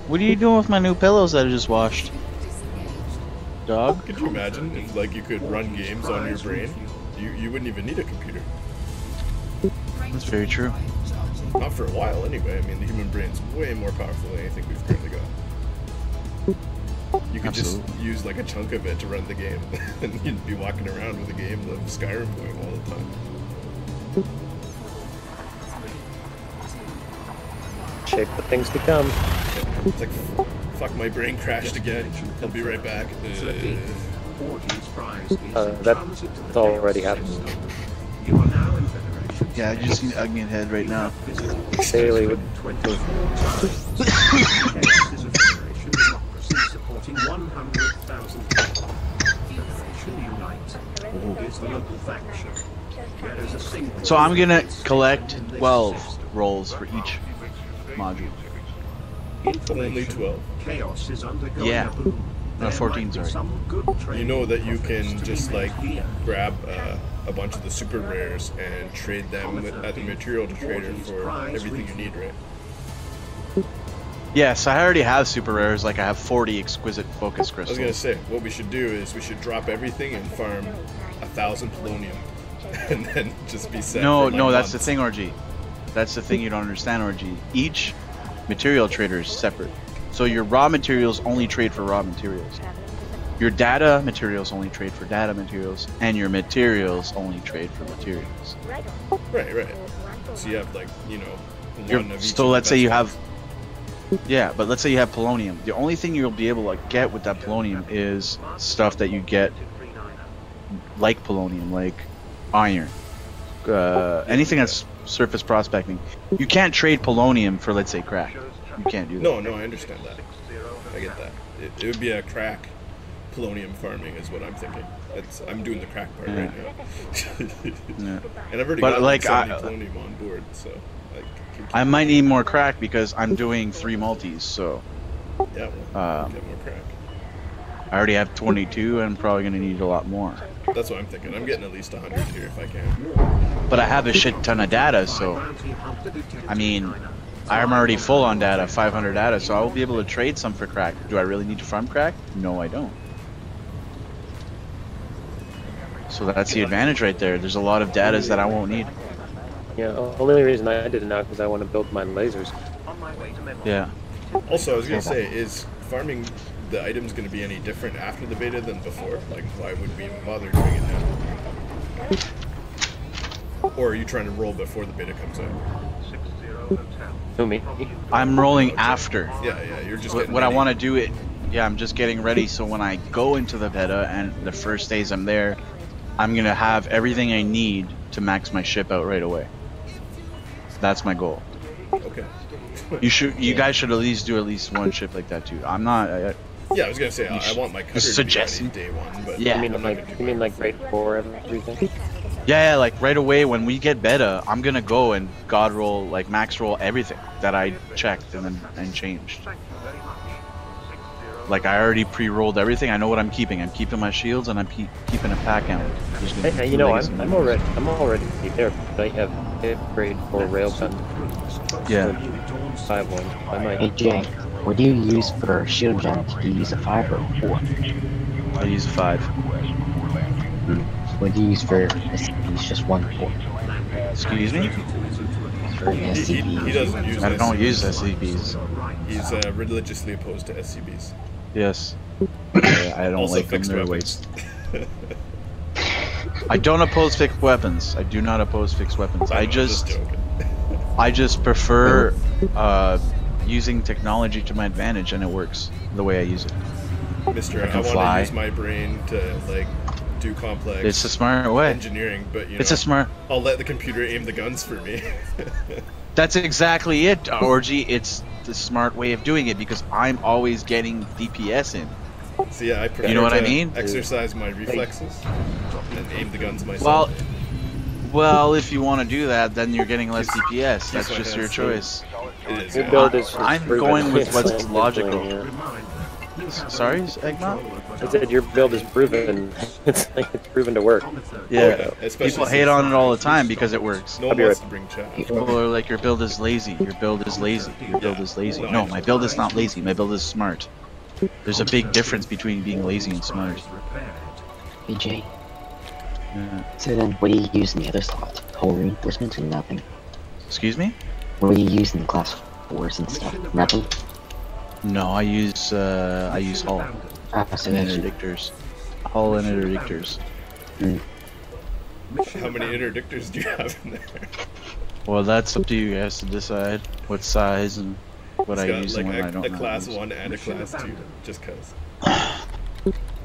What are you doing with my new pillows that I just washed? Dog? Could you imagine if like you could run games on your brain? You wouldn't even need a computer. That's very true. Not for a while anyway. I mean, the human brain's way more powerful than anything we've currently got. You could just use like a chunk of it to run the game, and you'd be walking around with a game of Skyrim going all the time. Shape the things to come. It's like, fuck, my brain crashed again. I'll be right back. That's already happened. Yeah, I just seen Ugnian Head right now. Daily with So I'm gonna collect 12 rolls for each module. Only 12. Yeah. 14, sorry. You know that you can just like grab a bunch of the super rares and trade them at the material trader for everything you need, right? Yes, I already have super rares. Like I have 40 exquisite focus I crystals. was gonna say, what we should do is we should drop everything and farm 1,000 polonium, and then just be set. No, for, like, no, that's the months. thing, RG. That's the thing you don't understand, RG. Each material trader is separate. So your raw materials only trade for raw materials. Your data materials only trade for data materials, and your materials only trade for materials. Right. So you have like, you know, one of each. So let's say you have, yeah, but let's say you have polonium. The only thing you'll be able to get with that polonium is stuff that you get like polonium, like iron, anything that's surface prospecting. You can't trade polonium for, let's say, crack. You can't do that. No, I understand that. I get that. It would be a crack polonium farming is what I'm thinking. I'm doing the crack part right now. Yeah. And I've already But got like 70 polonium on board, so I might need more crack because I'm doing 3 multis, so yeah, well, get more crack. I already have 22 and I'm probably gonna need a lot more. That's what I'm thinking. I'm getting at least 100 here if I can. But I have a shit ton of data, so I mean, I'm already full on data, 500 data, so I will be able to trade some for crack. Do I really need to farm crack? No, I don't. So that's the advantage right there. There's a lot of data that I won't need. Yeah, the only reason I did it now because I want to build my lasers. Yeah. Also, I was gonna say, is farming the items gonna be any different after the beta than before? Like, why would we even bother doing it now? Or are you trying to roll before the beta comes out? Who, me? I'm rolling after. Yeah, you're just What I want to do it. Yeah, I'm just getting ready. So when I go into the beta and the first days I'm there, I'm gonna have everything I need to max my ship out right away. That's my goal. Okay. You guys should at least do at least one ship like that too. I'm not. Yeah, I was gonna say I want my cutter to be ready day one, but yeah. You mean like right before everything? Yeah, like right away when we get beta, I'm gonna go and god roll, like max roll everything that I checked and changed. Like I already pre-rolled everything. I know what I'm keeping. I'm keeping my shields and I'm keeping a pack ammo. Hey, you know, I'm already there. I have upgrade for railgun. Yeah. 5-1. I might. Hey Jay, what do you use for shield gen? Do you use a 5 or a 4? I use a 5. What do you use for SCPs? Just 1 4? Excuse me? For SCPs. He doesn't use I don't SCPs. use SCPs. He's religiously opposed to SCBs. Yes. I don't Also like them. fixed They're a weapons. waste. I don't oppose fixed weapons. I do not oppose fixed weapons. I just prefer using technology to my advantage, and it works the way I use it. Mister, I can want fly. to use my brain to like do complex It's a smart way. engineering, but you know, It's a smart. I'll let the computer aim the guns for me. That's exactly it, Orgy. It's the smart way of doing it because I'm always getting DPS in. So yeah, I prefer You know what to I mean? exercise my reflexes and aim the guns myself. Well, if you want to do that, then you're getting less DPS. That's just your choice. It is. Your build is I'm proven. going with what's It's logical. yeah. Sorry, Eggman? I said your build is proven. It's proven to work. Yeah, especially people hate on it all the time because it works. No one wants to bring chat. People are like, your build is lazy, your build is lazy, your build is lazy. No, my build is not lazy, my build is smart. There's a big difference between being lazy and smart. Hey Jay, Yeah. so then what do you use in the other slot? Whole reinforcements or nothing? Excuse me? What do you use in class 4s and stuff? Nothing? No, I use hull So and that's interdictors. Hull and interdictors. How many interdictors do you have in there? Well, that's up to you guys to decide what size and what I It's got use like and what I don't a know. class 1 and a class 2, just cause.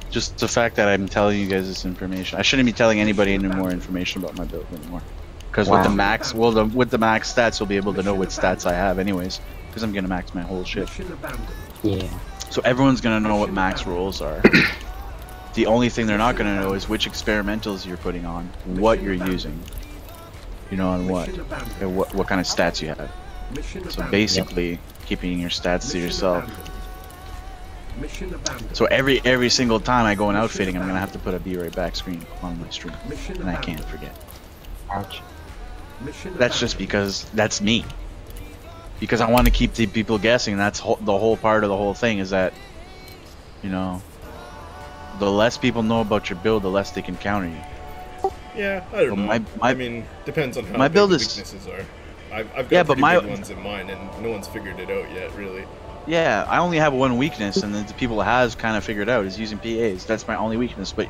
Just the fact that I'm telling you guys this information. I shouldn't be telling anybody any more information about my build anymore. Because with the max, with the max stats, you'll be able to know what stats I have anyways. Because I'm gonna max my whole ship. Yeah. So everyone's gonna know what max rolls are. The only thing they're not gonna know is which experimentals you're putting on, what you're using, you know, and what kind of stats you have. So basically, keeping your stats to yourself. So every single time I go in outfitting, I'm gonna have to put a be right back screen on my stream, and I can't forget. Ouch. That's just because that's me. Because I want to keep the people guessing. That's the whole part of the whole thing is that, you know, the less people know about your build, the less they can counter you. Yeah, I don't know. I mean, depends on how my big build the is weaknesses are. I've got pretty big ones in mind, and no one's figured it out yet, really. Yeah, I only have one weakness, and the people has kind of figured out is using PAs. That's my only weakness, but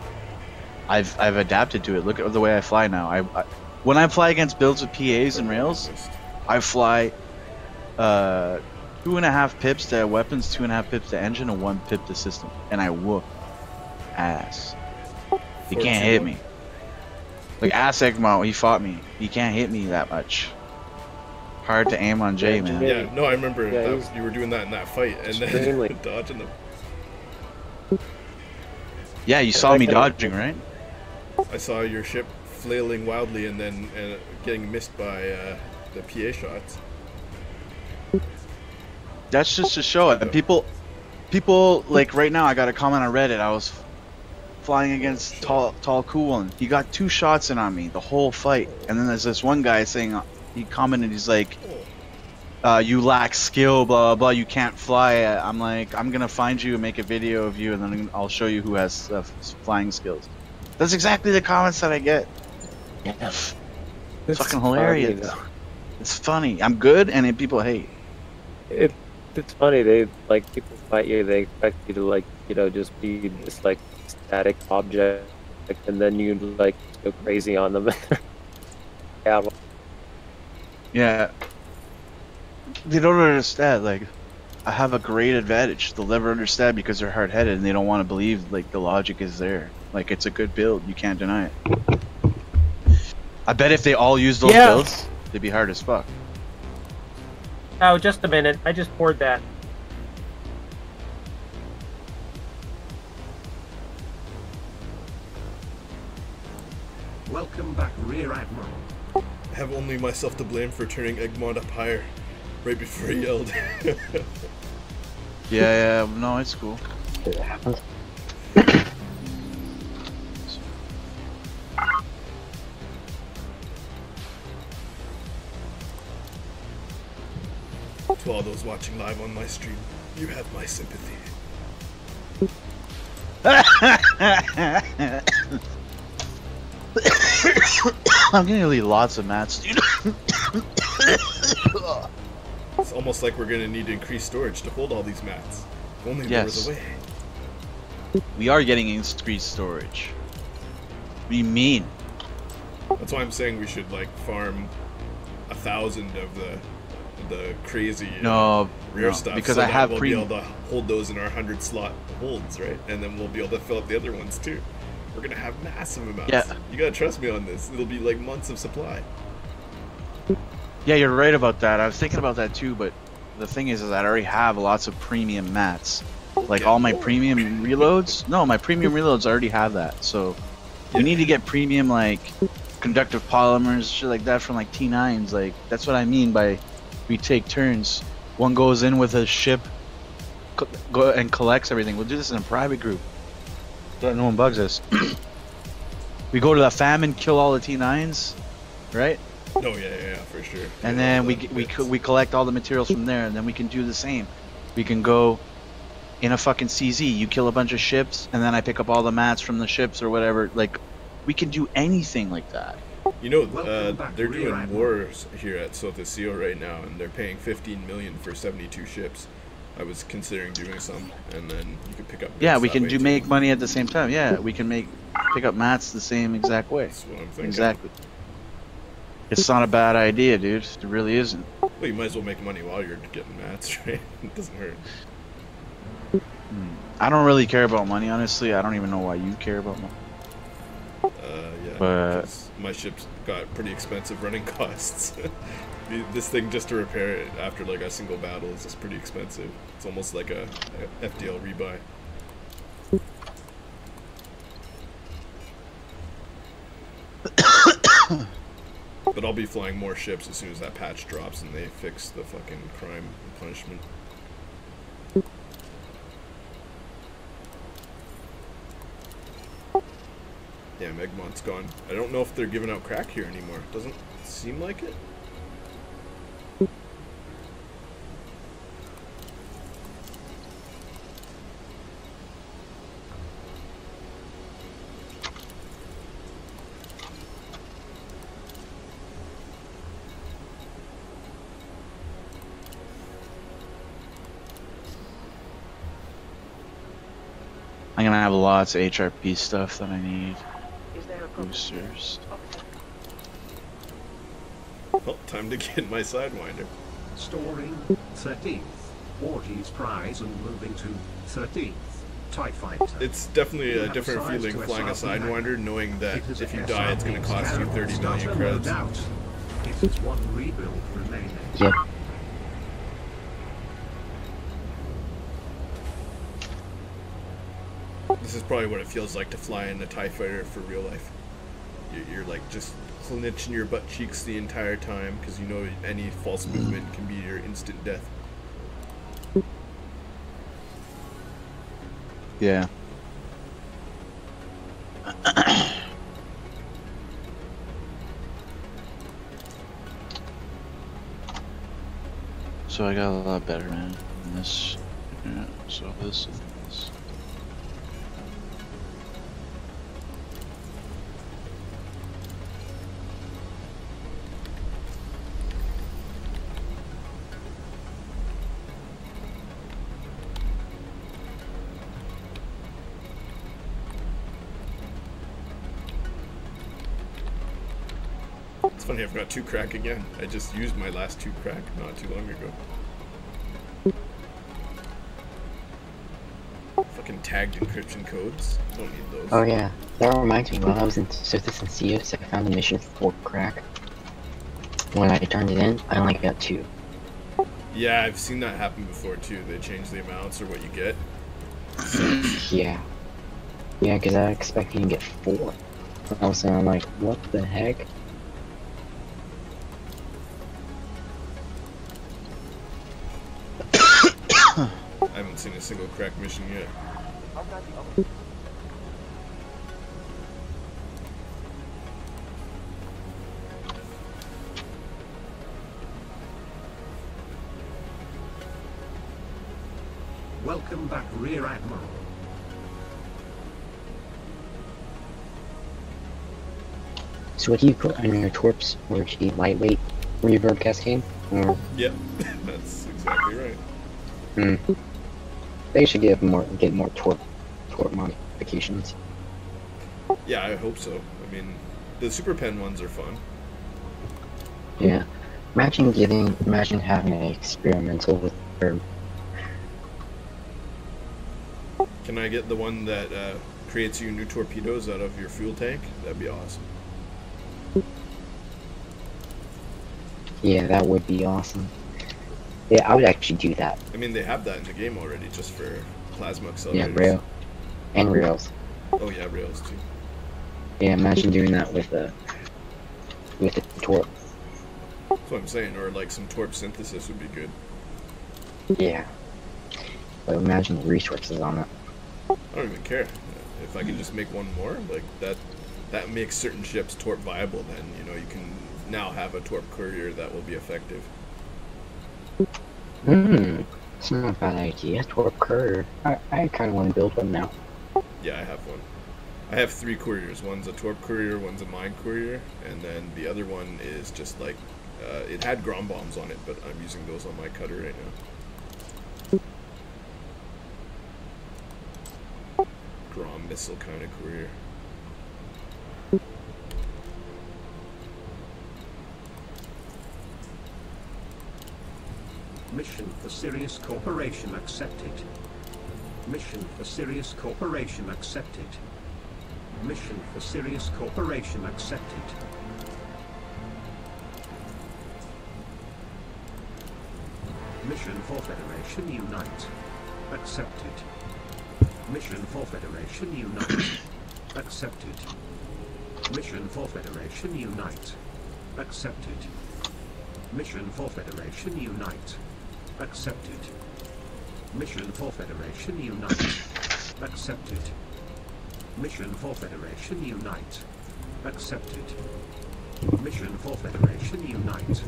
I've adapted to it. Look at the way I fly now. When I fly against builds with PAs and rails, I fly 2.5 pips to weapons, 2.5 pips to engine, and 1 pip to system, and I whoop ass. You can't hit me. Like ask Egmont, he fought me. He can't hit me that much. Hard to aim on Jay, man. Yeah, no, I remember Yeah, that you were doing that in that fight, and extremely- then dodging them. Yeah, you saw me dodging, right? I saw your ship flailing wildly and then getting missed by the PA shots. That's just to show it. And people, like right now, I got a comment on Reddit. I was flying against Tall Cool One. He got 2 shots in on me the whole fight. And then there's this one guy saying, he commented, he's like, you lack skill, blah, blah, blah, you can't fly. I'm like, I'm going to find you and make a video of you, and then I'll show you who has flying skills. That's exactly the comments that I get. Yeah. It's fucking hilarious. It's funny. I'm good, and then people hate. It's funny. They like people fight you. They expect you to like just be this like static object, and then you like go crazy on them. Yeah. Yeah. They don't understand. Like, I have a great advantage. They'll never understand because they're hard-headed and they don't want to believe like the logic is there. Like, it's a good build. You can't deny it. I bet if they all used those builds, they'd be hard as fuck. Oh, just a minute. I just poured that. Welcome back, Rear Admiral. I have only myself to blame for turning Egmont up higher right before he yelled. Yeah, no, it's cool. It happens. To all those watching live on my stream, you have my sympathy. I'm getting really lots of mats, dude. It's almost like we're gonna need to increase storage to hold all these mats. If only there was a way. We are getting increased storage. What do you mean? That's why I'm saying we should like farm 1,000 of the crazy rear stuff, because so I have we'll be able to hold those in our 100 slot holds, right? And then we'll be able to fill up the other ones too. We're gonna have massive amounts. Yeah. You gotta trust me on this. It'll be like months of supply. Yeah, you're right about that. I was thinking about that too, but the thing is that I already have lots of premium mats. Like all my premium reloads. No, my premium reloads already have that. So we need to get premium like conductive polymers, shit like that from like T9s. Like that's what I mean by we take turns. One goes in with a ship, go and collects everything. We'll do this in a private group. So that no one bugs us. We go to the famine, kill all the T9s, right? Oh yeah, for sure. And then we collect all the materials from there, and then we can do the same. We can go in a fucking CZ. You kill a bunch of ships, and then I pick up all the mats from the ships or whatever. Like, we can do anything like that. You know, they're doing wars here at Sothesio right now, and they're paying 15 million for 72 ships. I was considering doing some, and then you could pick up. Yeah, we can make money at the same time. Yeah, we can pick up mats the same exact way. That's what I'm thinking. Exactly. It's not a bad idea, dude. It really isn't. Well, you might as well make money while you're getting mats, right? It doesn't hurt. I don't really care about money, honestly. I don't even know why you care about money. Yeah, but because my ship's got pretty expensive running costs. This thing just to repair it after like a single battle is just pretty expensive. It's almost like a FDL rebuy. But I'll be flying more ships as soon as that patch drops and they fix the fucking crime and punishment. Yeah, Egmont's gone. I don't know if they're giving out crack here anymore. Doesn't seem like it. I'm gonna have lots of HRP stuff that I need. Boosters. Well, time to get my Sidewinder. Storing 13th. Ortiz prize and moving to 13th. TIE fighter. It's definitely You a have different size feeling to flying a SRB Sidewinder, knowing that It is if a you die, it's going to cost you 30 million starter, no credits. doubt. It is one rebuild remaining. Yep. This is probably what it feels like to fly in a TIE fighter for real life. You're like just clenching your butt cheeks the entire time because you know any false movement can be your instant death. Yeah. So I got a lot better, man. In this. Yeah, so this and this. It's funny, I've got 2 crack again. I just used my last 2 crack not too long ago. Fucking tagged encryption codes. Don't need those. Oh yeah, that reminds me. While I was in Sothis and Seos, I found a mission for crack. When I turned it in, I only got 2. Yeah, I've seen that happen before too. They change the amounts or what you get. Yeah. Yeah, because I expected you to get 4. All of a sudden, I'm like, what the heck? I haven't seen a single crack mission yet. Welcome back, Rear Admiral. So what do you put on your torps? Or the lightweight reverb cascade? Or... Yep, that's exactly right. Hmm. They should get more torp modifications. Yeah, I hope so. I mean, the Super Pen ones are fun. Yeah. Imagine having an experimental with verb. Can I get the one that creates you new torpedoes out of your fuel tank? That'd be awesome. Yeah, that would be awesome. Yeah, I would actually do that. I mean, they have that in the game already, just for plasma accelerators. Yeah, rail. And rails. Oh yeah, rails too. Yeah, imagine doing that with the torp. That's what I'm saying, or like some torp synthesis would be good. Yeah. But imagine the resources on it. I don't even care. If I can just make one more, like that makes certain ships torp viable, then, you know, you can now have a torp courier that will be effective. It's not a bad idea. Torp courier. I kind of want to build one now. Yeah, I have one. I have 3 couriers. One's a torp courier, one's a mine courier, and then the other one is just like, it had Grom bombs on it, but I'm using those on my cutter right now. Grom missile kind of courier. Mission for Sirius Corporation accepted. Mission for Sirius Corporation accepted. Mission for Sirius Corporation accepted. Mission for Federation Unite. Accepted. Mission for Federation Unite. Accepted. Mission for Federation Unite. Accepted. Mission for Federation Unite. Accepted. Mission for Federation Unite. Accepted. Mission for Federation Unite. Accepted. Mission for Federation Unite.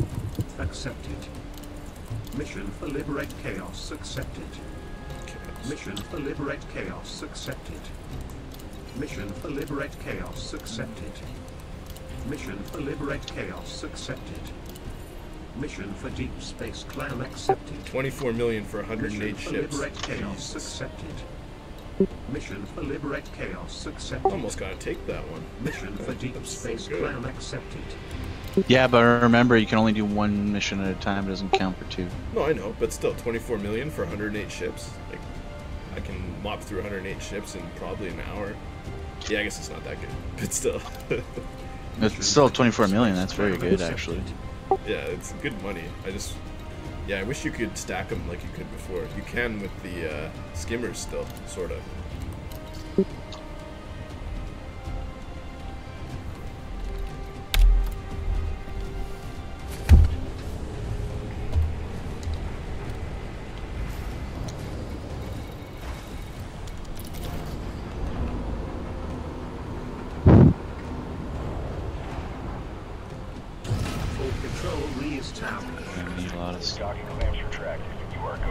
Accepted. Mission for Liberate Chaos accepted. Mission for Liberate Chaos accepted. Mission for Liberate Chaos accepted. Mission for Liberate Chaos accepted. Mission for Deep Space Clan accepted. 24 million for 108 Mission for ships. Liberate Chaos accepted. Mission for Liberate Chaos accepted. Almost gotta take that one. Mission for Deep That's so Space good. Clan accepted. Yeah, but remember, you can only do 1 mission at a time. It doesn't count for 2. No, I know, but still, 24 million for 108 ships. Like, I can mop through 108 ships in probably an hour. Yeah, I guess it's not that good, but still. It's still 24 million. That's very good, actually. Yeah, it's good money. Yeah, I wish you could stack them like you could before. You can with the skimmers still, sort of.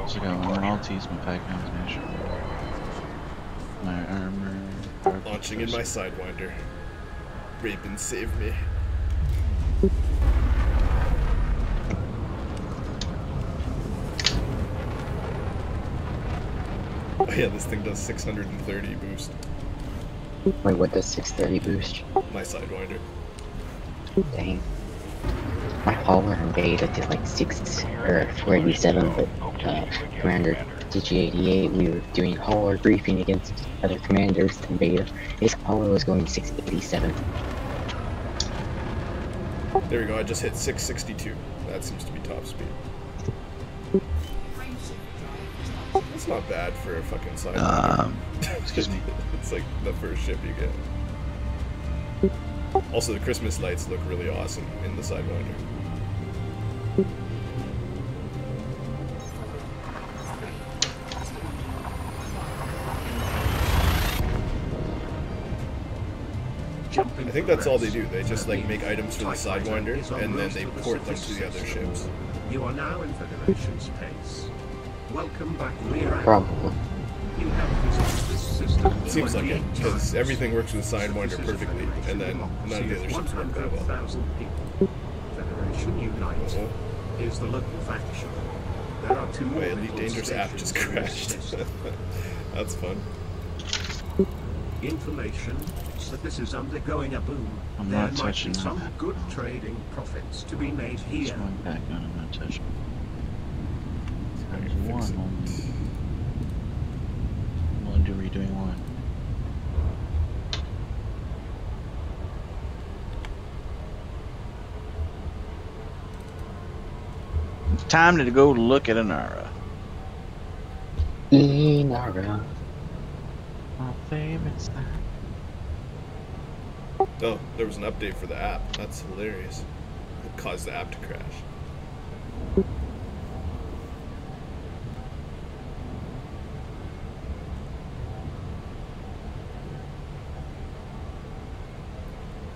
So I got my Maltese, my pack combination, my armor. Launching in my Sidewinder. Braben saved me. Oh yeah, this thing does 630 boost. Wait, what does 630 boost? My Sidewinder. Dang. My hauler in beta did like 487, but Commander DG88, we were doing hauler briefing against other commanders in beta. His hauler was going 687. There we go, I just hit 662. That seems to be top speed. That's not bad for a fucking Sidewinder. Excuse me. It's like the first ship you get. Also, the Christmas lights look really awesome in the Sidewinder. I think that's all they do. They just like make items for the Sidewinder and then they port them to the other ships. You are now in Federation space. Welcome back, rear admiral. Probably. You have visited this system. Seems like it, because everything works with the Sidewinder perfectly, and then none of the other ships work that well. 100,000 people. Federation Unite is the local faction. There are two My Elite Dangerous app just crashed. That's fun. Information that this is undergoing a boom. I'm There not might touching be some that. good trading profits to be made It's here. going back on. I'm not touching. Alright, Times fix one. it. I'm only redoing one. Time to go look at Anara. Inara. My favorite side. Oh, there was an update for the app. That's hilarious. It caused the app to crash.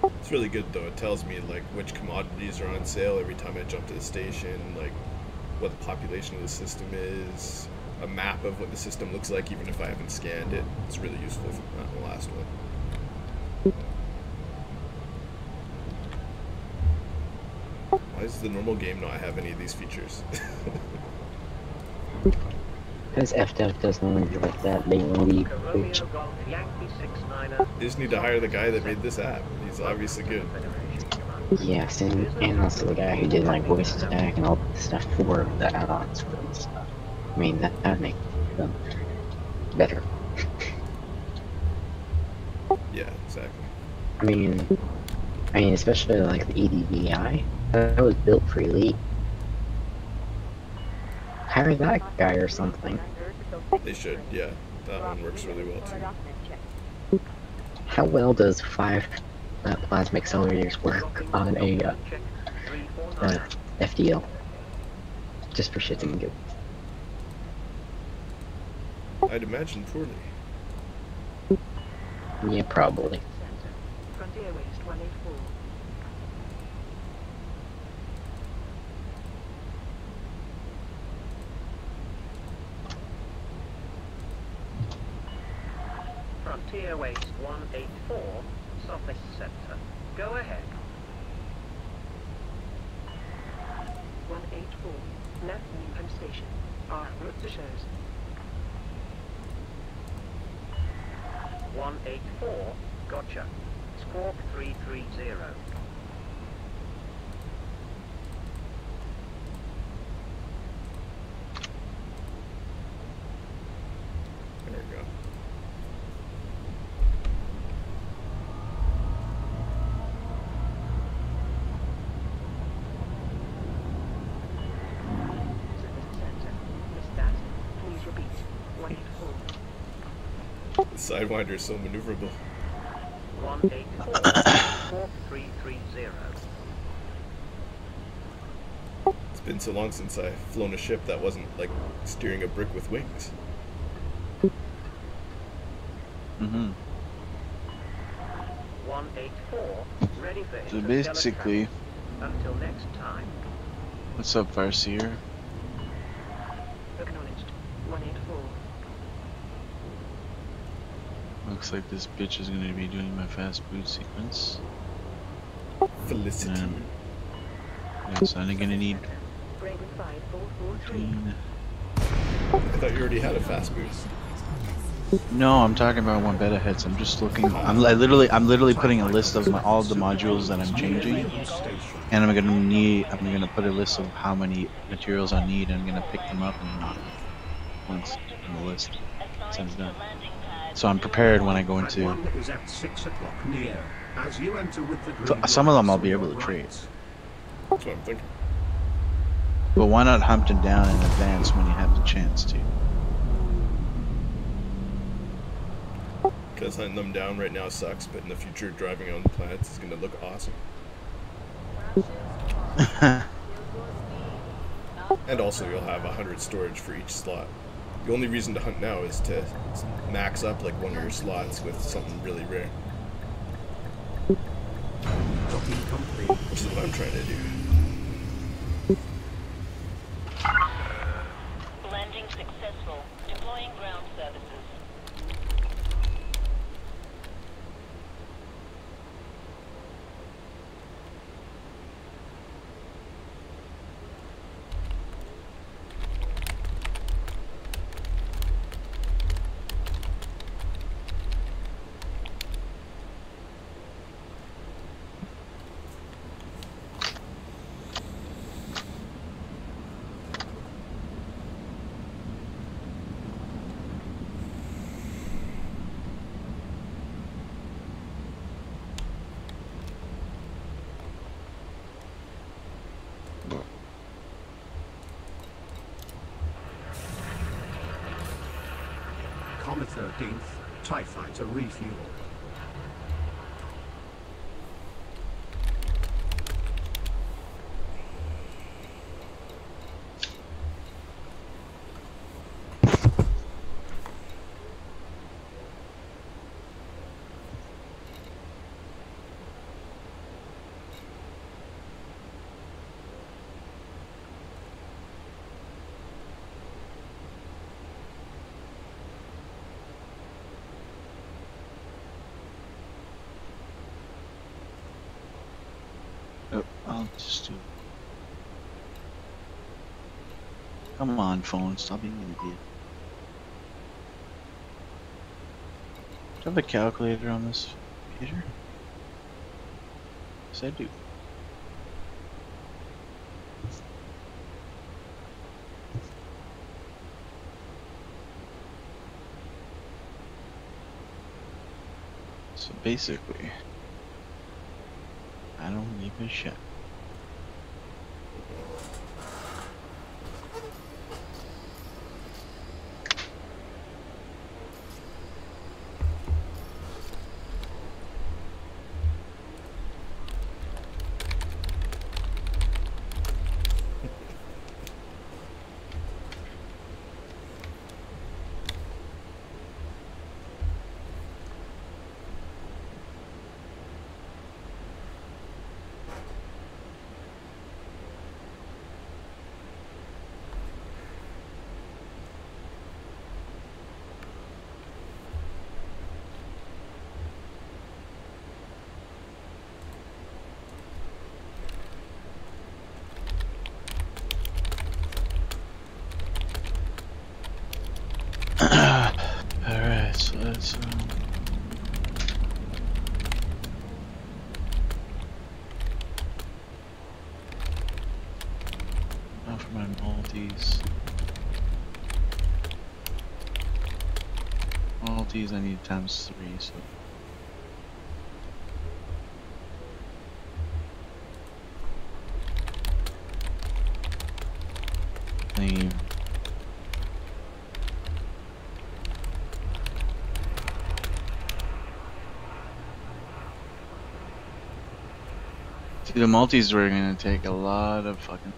It's really good though. It tells me like which commodities are on sale every time I jump to the station, like what the population of the system is, a map of what the system looks like even if I haven't scanned it. It's really useful for the last one. Why does the normal game not have any of these features? Because FDev doesn't do like that, they leave which You just need to hire the guy that made this app. He's obviously good. yes, and also the guy who did like voice stack and all the stuff for the add-ons for this stuff. I mean that makes them better. Yeah, exactly. I mean especially like the EDVI, that was built for Elite. Hire that guy or something. They should, yeah. That one works really well too. How well does 5 plasma accelerators work on a FDL? Just for shits and giggles. I'd imagine poorly. Yeah, probably. Frontier Waste 184. Frontier Waste 184, Southwest Sector. Go ahead. 184. Nav Newham Station. Our route to shows. 184, gotcha. Squawk 330. There we go. The Sidewinder is so maneuverable. 184-4330. It's been so long since I've flown a ship that wasn't like steering a brick with wings. Mm-hmm. 184, ready for So interstellar basically, travel. Until next time. what's up, Farseer? Acknowledged. 184. Looks like this bitch is gonna be doing my fast boot sequence. Felicity. And yeah, so I'm gonna need Braben 5443. 14. I thought you already had a fast boost. No, I'm talking about one beta heads. I'm just looking. I'm literally putting a list of all of the modules that I'm changing, and I'm gonna put a list of how many materials I need, and I'm gonna pick them up and knock them once on the list. So I'm done. So I'm prepared when I go into. One is at 6 o'clock near. As you enter with the green Some of them I'll be lights able to on trade. your right. That's what I'm thinking. But why not hunt them down in advance when you have the chance to? Because hunting them down right now sucks, but in the future, driving on the planets is going to look awesome. And also, you'll have 100 storage for each slot. The only reason to hunt now is to max up like one of your slots with something really rare. Docking complete. Which is what I'm trying to do. Landing successful. Deploying ground services. Comet 13th, TIE Fighter refuel. Oh, I'll just do it. Come on, phone, stop being an idiot. Do you have a calculator on this computer? Yes, I do. So basically, I don't give a shit. Alright, so let's now for my multis. Multis I need times 3, so claim. The multis were gonna take a lot of fucking.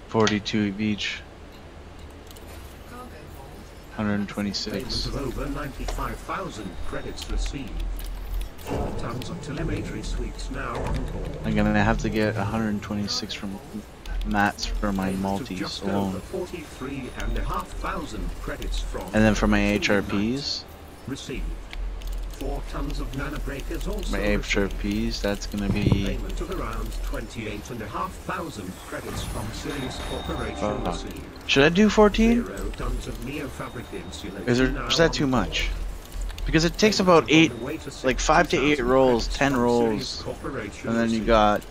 42 of each. 126. Of over 95,000 credits received. 4 tons of telemetry suites now on board. I'm gonna have to get 126 from mats for my multis alone. 43,500 credits from. And then for my HRPs. Received. 4 tons of nanobreakers also. My HRPs, that's gonna be. Payment of around 28,500 credits from Sirius Corporation received. Should I do 14? 0 tons of neofabric insulator. Is that too much? Because it takes about 8, like 5 to 8 rolls, 10 rolls, and then you got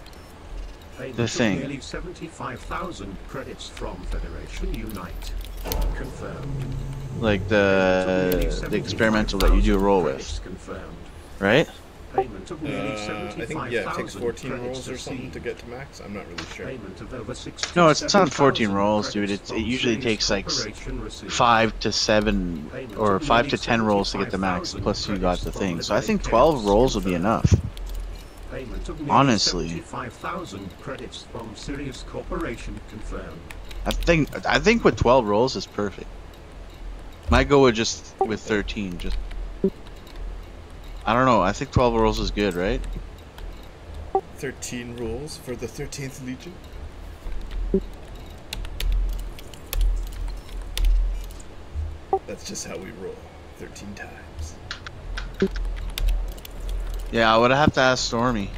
the thing. Nearly 75,000 credits from Federation Unite. Confirmed. Like the experimental that you do a roll with, right? I think yeah, it takes 14 rolls or something to get to max. I'm not really sure. No, it's not 14 rolls, dude. It usually takes like 5 to 7 or 5 to 10 rolls to get the max. Plus you got the thing. So I think 12 rolls would be enough. Honestly. Credits from Sirius Corporation confirmed. I think with 12 rolls is perfect. Might go with 13. Just I don't know. I think 12 rolls is good, right? 13 rolls for the 13th Legion. That's just how we roll. 13 times. Yeah, I would have to ask Stormy.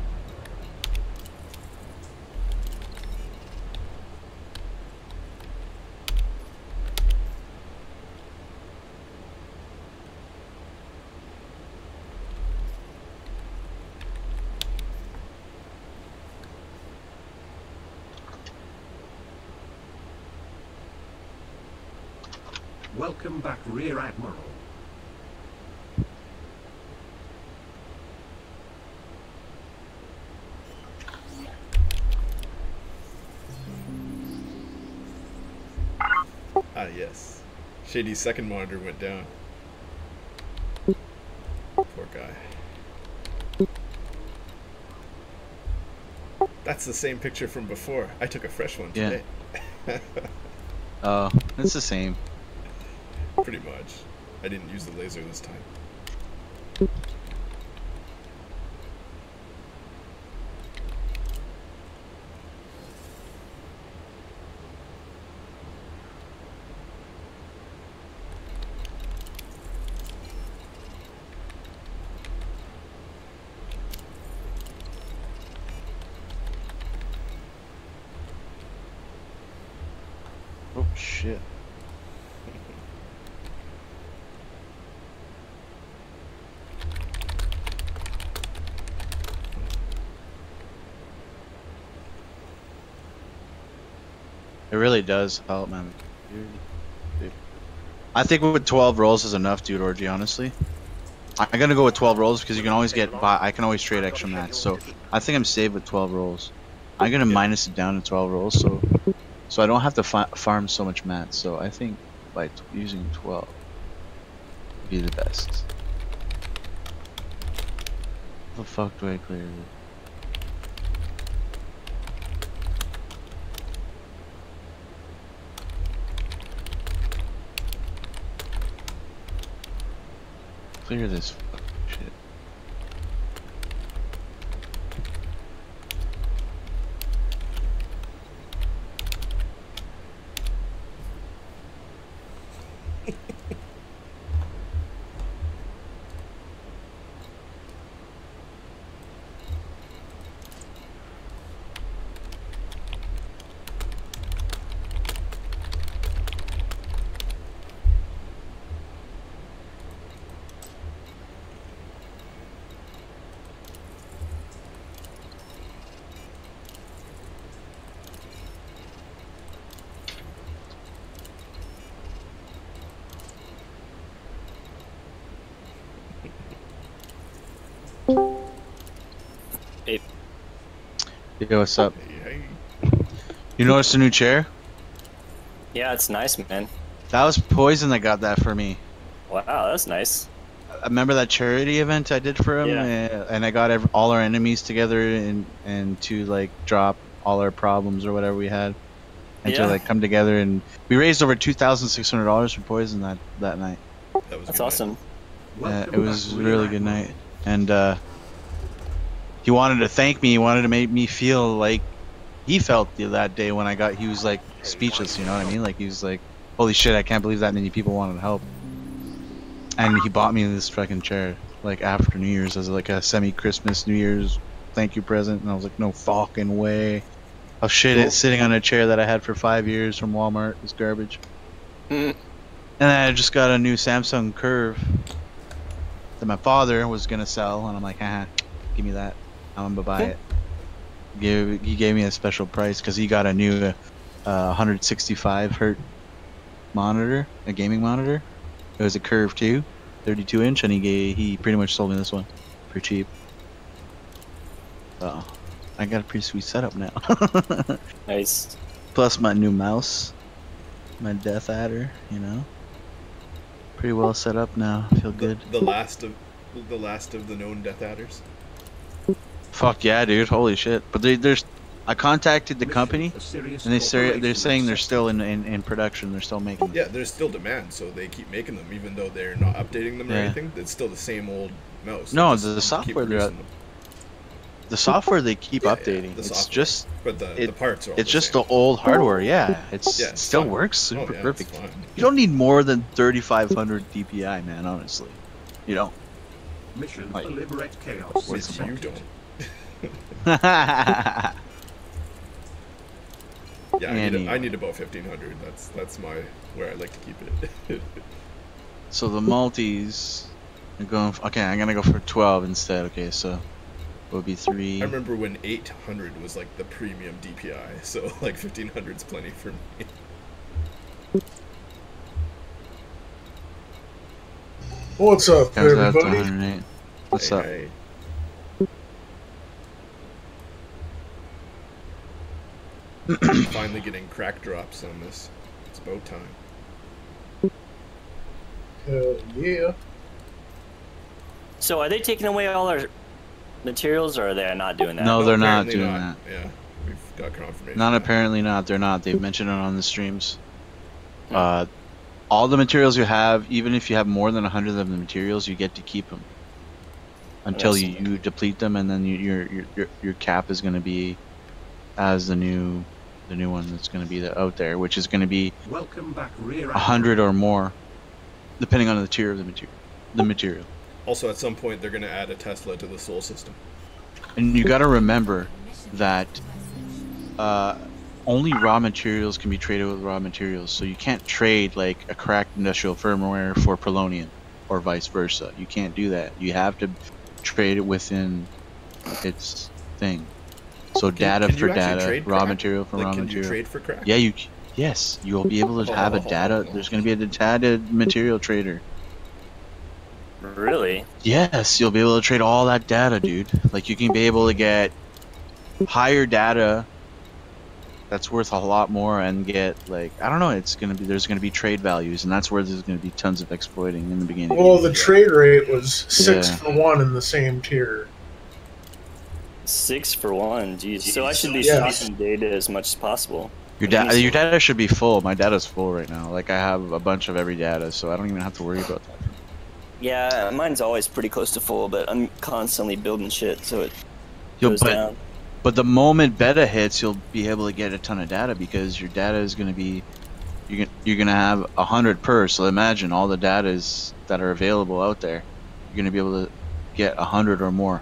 Welcome back, Rear Admiral. Ah, yes. Shady's second monitor went down. Poor guy. That's the same picture from before. I took a fresh one today. Oh, it's the same. Pretty much. I didn't use the laser this time. Oh shit. It really does help, man. I think with 12 rolls is enough, dude, Orgy, honestly. I'm gonna go with 12 rolls because you can always I can always trade extra mats, so I think I'm safe with 12 rolls. I'm gonna minus it down to 12 rolls, so I don't have to farm so much mats, so I think by using 12 would be the best. How the fuck do I clear this? Clear this fucking shit. Yo, what's up? Hey, hey. You noticed a new chair? Yeah, it's nice, man. That was Poison that got that for me. Wow, that's nice. I remember that charity event I did for him, Yeah. and I got all our enemies together and to like drop all our problems or whatever we had, and to Yeah. like come together, and we raised over $2,600 for Poison that night. That's awesome. It was a really good night, and he wanted to thank me. He wanted to make me feel like he felt that day when he was like speechless. You know what I mean? Like he was like, "Holy shit, I can't believe that many people wanted to help." And he bought me this fucking chair, like after New Year's, as like a semi-Christmas New Year's thank you present. And I was like, no fucking way. Oh shit, it's sitting on a chair that I had for 5 years from Walmart. It's garbage. And then I just got a new Samsung Curve that my father was gonna sell, and I'm like, haha, give me that. I'm gonna buy it. He gave me a special price because he got a new 165 hertz monitor, a gaming monitor. It was a Curve too, 32 inch, and he pretty much sold me this one for cheap. So I got a pretty sweet setup now. Nice. Plus my new mouse, my Death Adder, you know. Pretty well set up now. Feel good. The last of the known Death Adders. Fuck yeah, dude! Holy shit! But there's, I contacted the company, and they're saying they're still in production. They're still making them. Yeah, there's still demand, so they keep making them, even though they're not updating them or anything. It's still the same old mouse. No, the software they keep updating. It's just, but the parts are all it's just the old hardware. Yeah, it still works super perfect. You don't need more than 3,500 DPI, man. Honestly, you don't. Mission to liberate chaos. You don't. Yeah, I need about 1,500. That's where I like to keep it. So the multis are going. Okay, I'm gonna go for 12 instead. Okay, so it would be 3. I remember when 800 was like the premium DPI, so like 1,500 is plenty for me. What's up, everybody? What's up? Hey. Finally getting crack drops on this. It's about time. Hell yeah. So are they taking away all our materials, or are they not doing that? No, they're not doing that. Yeah, we've got confirmation. Not apparently not. They're not. They've mentioned it on the streams. All the materials you have, even if you have more than 100 of the materials, you get to keep them until you deplete them, and then your cap is going to be as the new one that's going to be out there, which is going to be 100 or more, depending on the tier of the material. Also, at some point, they're going to add a Tesla to the Soul system. And you got to remember that only raw materials can be traded with raw materials, so you can't trade like a cracked industrial firmware for polonium, or vice versa. You can't do that. You have to trade it within its thing. So data for data, raw material for raw material. Can you trade for crack? Yeah, yes, you'll be able to have a data. There's going to be a data material trader. Really? Yes, you'll be able to trade all that data, dude. Like you can be able to get higher data that's worth a lot more, and get like, I don't know, there's gonna be trade values, and that's where there's gonna be tons of exploiting in the beginning. Well, the trade rate was 6 for 1 in the same tier. 6 for 1, jeez. So I should be swapping data as much as possible. Your data should be full. My data's full right now. Like I have a bunch of every data, so I don't even have to worry about that. Yeah, mine's always pretty close to full, but I'm constantly building shit, so it goes down. But the moment beta hits, you'll be able to get a ton of data, because your data is going to be, you're going to have 100 per. So imagine all the data that are available out there. You're going to be able to get 100 or more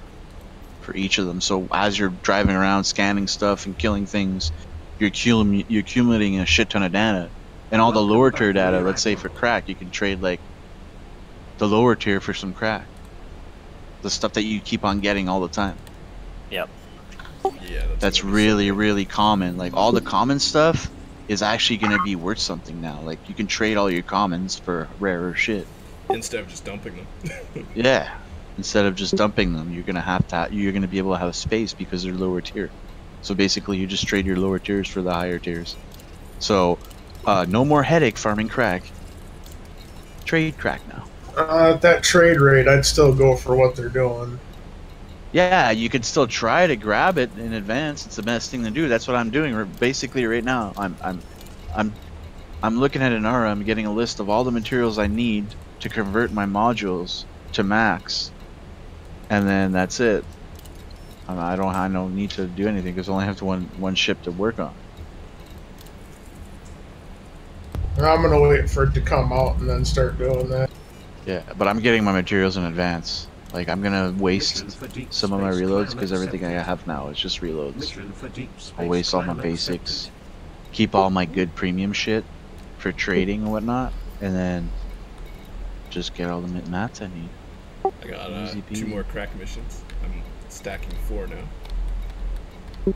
for each of them. So as you're driving around scanning stuff and killing things, you're accumulating a shit ton of data. And all the lower tier data, let's say for crack, you can trade like the lower tier for some crack. The stuff that you keep on getting all the time. Yep. Yeah, that's really, really common. Like all the common stuff is actually going to be worth something now. Like you can trade all your commons for rarer shit. Instead of just dumping them. Yeah. Instead of just dumping them, you're going to be able to have space because they're lower tier. So basically, you just trade your lower tiers for the higher tiers. So, no more headache farming crack. Trade crack now. At that trade rate, I'd still go for what they're doing. Yeah, you could still try to grab it in advance. It's the best thing to do. That's what I'm doing. Basically, right now, I'm looking at an aura. I'm getting a list of all the materials I need to convert my modules to max, and then that's it. I don't need to do anything because I only have one ship to work on. I'm gonna wait for it to come out and then start doing that. Yeah, but I'm getting my materials in advance. Like, I'm gonna waste some of my reloads because everything I have now is just reloads. I'll waste all my basics, keep all my good premium shit for trading and whatnot, and then just get all the mats I need. I got 2 more crack missions. I'm stacking 4 now.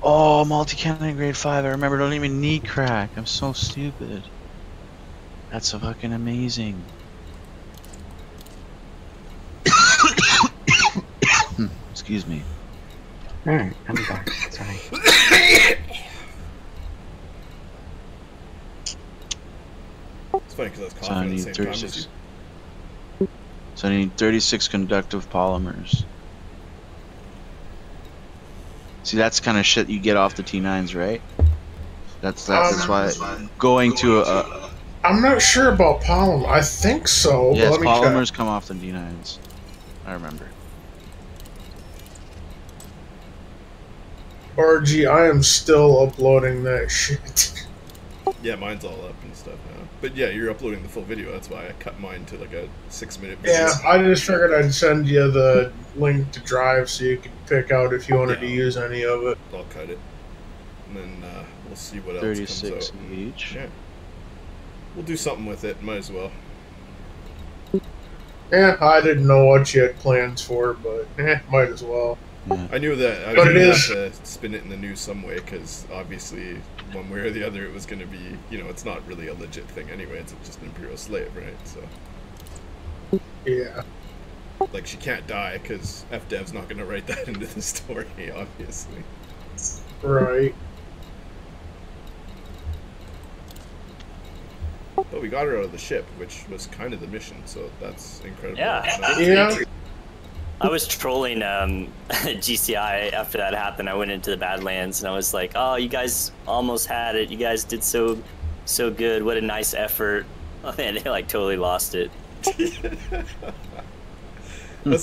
Oh, multi-cannon grade 5. I remember I don't even need crack. I'm so stupid. That's so fucking amazing. Excuse me. Alright, I'm back. Sorry. It's funny because I was coughing at the same time as you. So I need 36 conductive polymers. See, that's kind of shit you get off the T9s, right? That's why going to a... I'm not sure about polymer. I think so. Yes, but let me polymers check. come off the D9s. I remember. RG, I am still uploading that shit. Yeah, mine's all up and stuff now. But yeah, you're uploading the full video. That's why I cut mine to like a 6-minute video. Yeah, I just figured I'd send you the link to Drive so you could pick out if you wanted to use any of it. I'll cut it. And then we'll see what else 36 comes out. each. Yeah. We'll do something with it. Might as well. Yeah, I didn't know what you had plans for, but might as well. Yeah. I knew that I was going to have to spin it in the news some way, because obviously, one way or the other, it was going to be, you know, it's not really a legit thing anyway. It's just an Imperial slave, right? So. Yeah. Like, she can't die, because FDev's not going to write that into the story, obviously. Right. But we got her out of the ship, which was kind of the mission, so that's incredible. Yeah. I was trolling GCI after that happened. I went into the Badlands and I was like, "Oh, you guys almost had it. You guys did so good. What a nice effort." Oh man, they like totally lost it. That's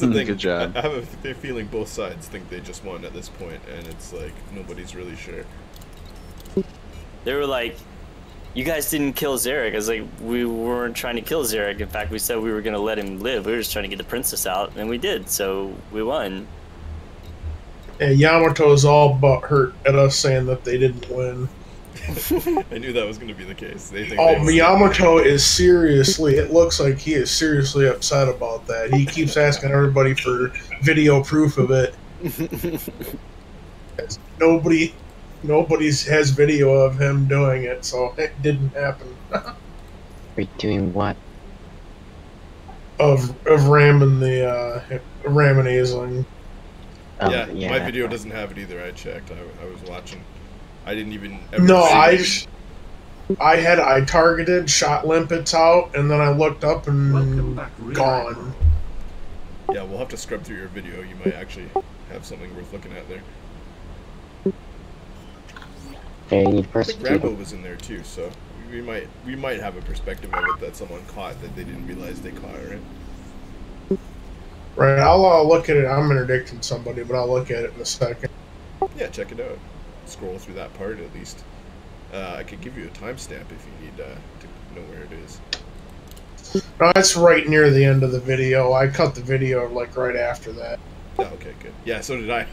the thing. Good job. I have a feeling both sides think they just won at this point, and it's like nobody's really sure. They were like, "You guys didn't kill Zarek." I was like, "We weren't trying to kill Zarek. In fact, we said we were going to let him live. We were just trying to get the princess out, and we did. So we won." Yeah, Yamato's all but hurt at us saying that they didn't win. I knew that was going to be the case. They think Yamato is seriously, it looks like he is seriously upset about that. He keeps asking everybody for video proof of it. Nobody has video of him doing it, so it didn't happen. Wait, doing what? Of ramming the ramming Aisling. Yeah, my video doesn't have it either. I checked. I was watching. I didn't even. I targeted, shot limpets out, and then I looked up and gone. Yeah, we'll have to scrub through your video. You might actually have something worth looking at there. They Rambo was in there too, so we might have a perspective of it that someone caught that they didn't realize they caught, right? Right, I'll look at it. I'm interdicting somebody, but I'll look at it in a second. Yeah, check it out. Scroll through that part at least. I could give you a timestamp if you need to know where it is. No, it's right near the end of the video. I cut the video like right after that. Oh, okay, good. Yeah, so did I.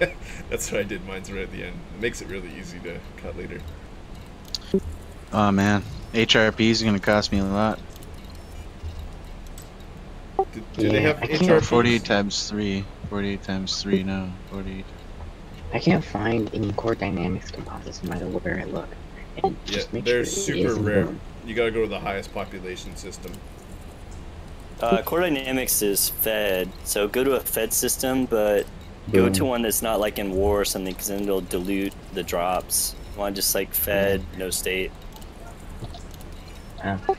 That's what I did. Mine's right at the end. It makes it really easy to cut later. Oh man, HRP is going to cost me a lot. Do they have HRP? 48 times 3. 48 times 3 now. 48. I can't find any core dynamics composites no matter where I look. And Yeah, they're super rare. You gotta go to the highest population system. Core Dynamics is fed, so go to a fed system, but go to one that's not like in war or something, because then it'll dilute the drops. You want just like fed, no state.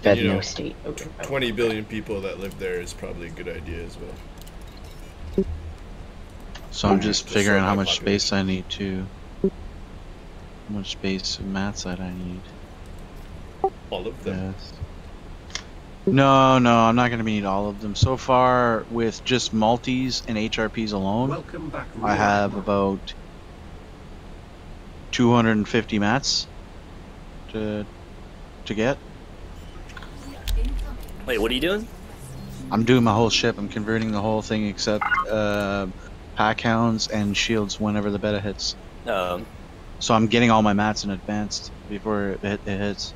Fed You know, no state. Okay. 20 billion people that live there is probably a good idea as well. So I'm just Just figuring so how my much space I need to. How much space of mat side I need. All of them. Yes. No, I'm not going to need all of them. So far, with just multis and HRPs alone, Welcome back, I have about 250 mats to get. Wait, what are you doing? I'm doing my whole ship. I'm converting the whole thing except pack hounds and shields whenever the beta hits. So I'm getting all my mats in advance before it hits.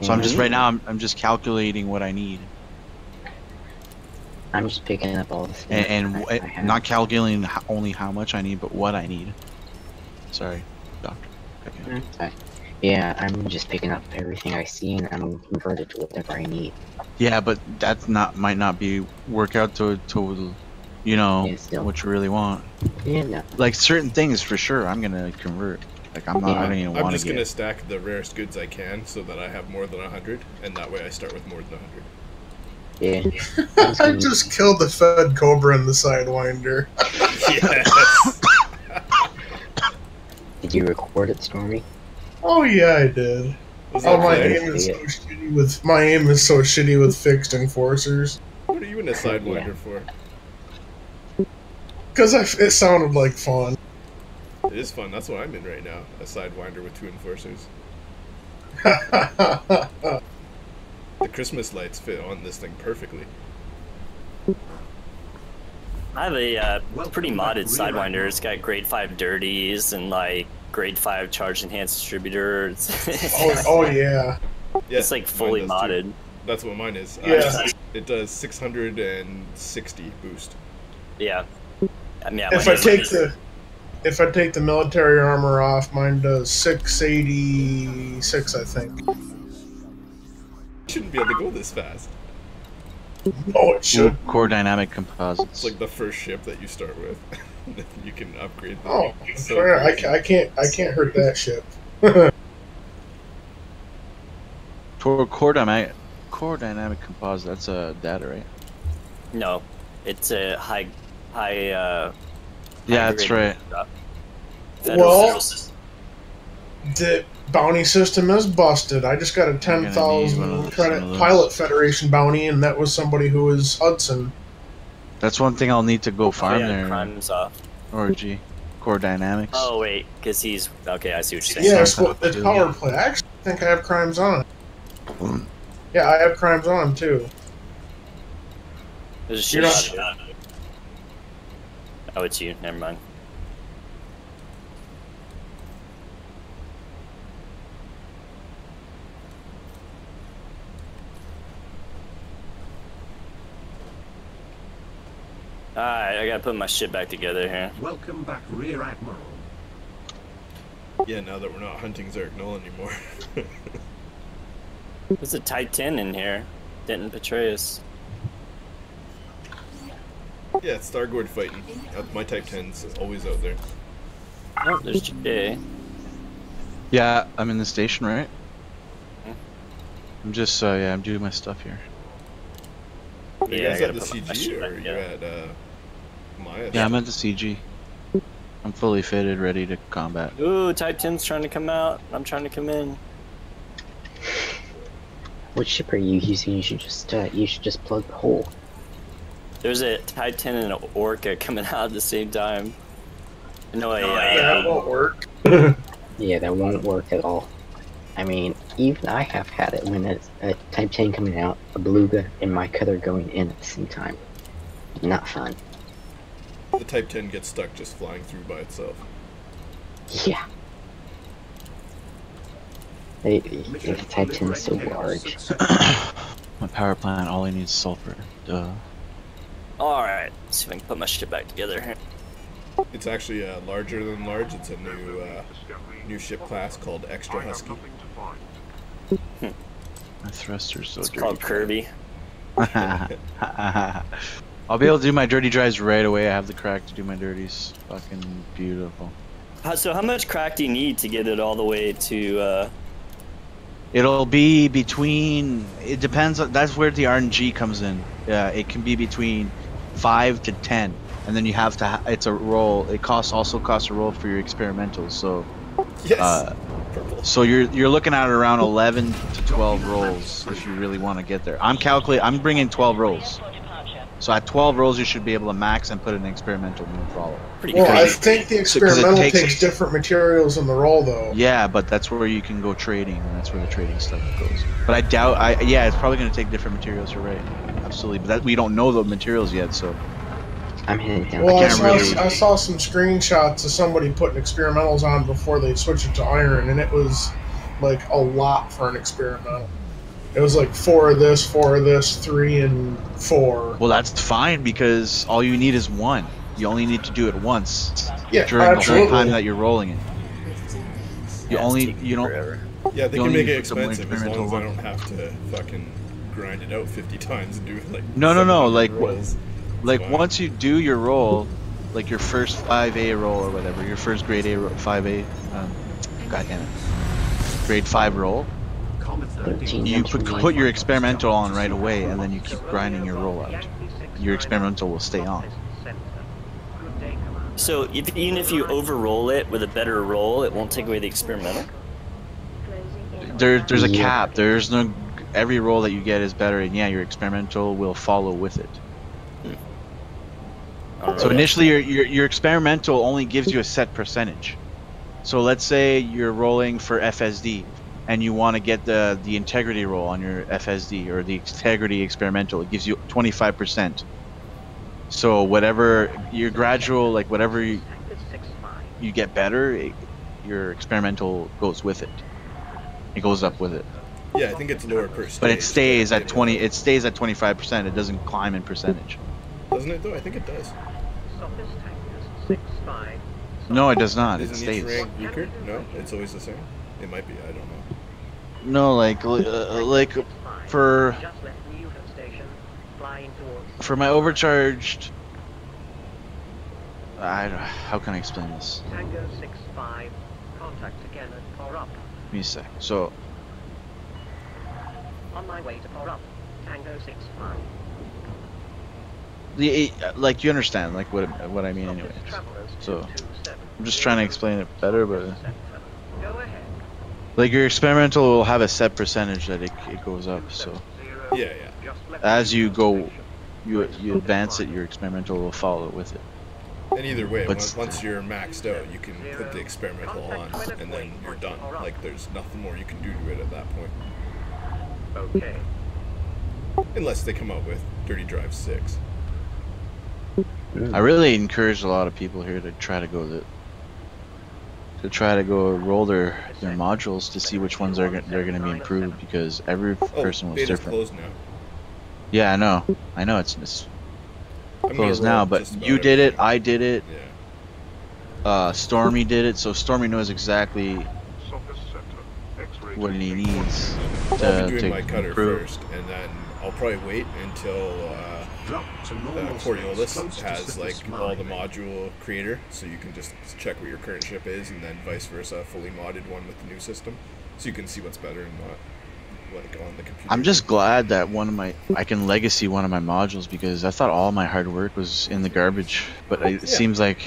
So I'm just right now. I'm just calculating what I need, I'm just picking up all the stuff. and I have. not calculating only how much I need, but what I need. Sorry, doctor. Okay. Yeah, I'm just picking up everything I see and I'm converted to whatever I need. Yeah, but that's might not be work out to you know what you really want. Yeah, no. Like certain things for sure, I'm gonna convert. Like I'm not. I don't even want to I'm just get. gonna stack the rarest goods I can so that I have more than 100, and that way I start with more than 100. Yeah. I just killed the fed cobra in the Sidewinder. Yes. Did you record it, Stormy? Oh yeah, I did. Was Oh, that my clear? aim is so shitty with so shitty with fixed enforcers. What are you in a Sidewinder for? Because it sounded like fun. It is fun. That's what I'm in right now. A Sidewinder with 2 enforcers. The Christmas lights fit on this thing perfectly. I have a pretty modded Sidewinder. It's got grade 5 dirties and like grade 5 charge enhanced distributor. Oh yeah. Yeah, it's like fully mine does modded. too. That's what mine is. Yeah. It does 660 boost. Yeah. I mean, if I take the military armor off, mine does 686, I think. Shouldn't be able to go this fast. Oh, it should. Core dynamic composites. It's like the first ship that you start with. You can upgrade them. Oh, So fair. I crazy. can't hurt that ship. Core dynamic composite. That's a data, right? No, it's a high. Yeah, that's right. Well, the bounty system is busted. I just got a 10,000 credit Pilot Federation bounty, and that was somebody who was Hudson. That's one thing I'll need to go farm there. Crime's off. Org. Core dynamics. Oh wait, because he's okay. I see what you're saying. Yeah, it's power play. I actually think I have crimes on it. Yeah, I have crimes on him too. There's a You're shit not- shot. Oh, it's you. Never mind. Alright, I gotta put my shit back together here. Welcome back, Rear Admiral. Yeah, now that we're not hunting Zark Null anymore. There's a Type 10 in here. Denton Petraeus. Yeah, it's Stargord fighting. My Type 10's always out there. Oh, there's Jay. Yeah, I'm in the station, right? I'm just yeah, I'm doing my stuff here. Are you guys at the CG or are you at Maya? Yeah, I'm at the CG. I'm fully fitted, ready to combat. Ooh, Type 10's trying to come out. I'm trying to come in. What ship are you using? You should just plug the hole. There's a Type 10 and an Orca coming out at the same time. No, that won't work. Yeah, that won't work at all. I mean, even I have had it when it's a Type 10 coming out, a Beluga, and my cutter going in at the same time. Not fun. The Type 10 gets stuck just flying through by itself. Yeah. The Type 10 is so large. My power plant, all I need is sulfur. Duh. Alright, let's see if I can put my shit back together here. It's actually larger than large. It's a new ship class called Extra Husky. My thruster's so It's dirty. called Kirby. I'll be able to do my dirty drives right away. I have the crack to do my dirties. Fucking beautiful. So how much crack do you need to get it all the way to? It'll be between. It depends. That's where the RNG comes in. It can be between 5 to 10, and then you have to. It's a roll. It also costs a roll for your experimentals. So. Yes. So you're looking at around 11 to 12 rolls if you really want to get there. I'm bringing 12 rolls. So at 12 rolls, you should be able to max and put an experimental no problem. Well, I think the experimental takes different materials than the roll, though. Yeah, but that's where you can go trading, and that's where the trading stuff goes. But I doubt, yeah, it's probably going to take different materials. You're right, absolutely. But we don't know the materials yet, so. I'm hitting down. Well, I saw some screenshots of somebody putting experimentals on before they switched it to iron, and it was like a lot for an experimental. It was like 4 of this, 3 and 4. Well, that's fine because all you need is 1. You only need to do it once during the whole time that you're rolling it. You don't. Yeah, they can make it expensive as long as I don't have to fucking grind it out 50 times and do it like. No. Like once you do your roll, like your first 5A roll or whatever, your first grade A 5A, god damn it, grade 5 roll. You put your experimental on right away, and then you keep grinding your roll out. Your experimental will stay on. So even if you overroll it with a better roll, it won't take away the experimental? There's a cap. There's no. Every roll that you get is better, and yeah, your experimental will follow with it. So initially, your experimental only gives you a set percentage. So let's say you're rolling for FSD, and you want to get the integrity roll on your FSD or the integrity experimental. It gives you 25%. So whatever your gradual, like whatever you get better, your experimental goes with it. It goes up with it. Yeah, I think it's lower per stage. But it stays at 20. It stays at 25%. It doesn't climb in percentage. Doesn't it though? I think it does. No, it does not. Isn't It stays. each rank weaker? No, it's always the same. It might be. I don't know. No, like for my overcharged. How can I explain this? Tango 6-5, contact again at power up. Give me a sec. So. On my way to power up. Tango 6-5. Like you understand, like what I mean, anyways. So I'm just trying to explain it better, but like your experimental will have a set percentage that it goes up. So yeah. As you go, you advance it, your experimental will follow with it. And either way, once you're maxed out, you can put the experimental on, and then you're done. Like there's nothing more you can do to it at that point. Okay. Unless they come out with Dirty Drive 6. I really encourage a lot of people here to try to go roll their modules to see which ones they're going to be improved, because every person was different. Closed now. Yeah, I know it's closed now, but you did it, I did it. Yeah. Stormy did it, so Stormy knows exactly what he needs I'll be doing to my cutter improve. first, and then I'll probably wait until Coriolis has like all the module creator, so you can just check what your current ship is, and then vice versa, fully modded one with the new system, so you can see what's better and not like on the computer. I'm just glad that I can legacy one of my modules, because I thought all my hard work was in the garbage, but it seems like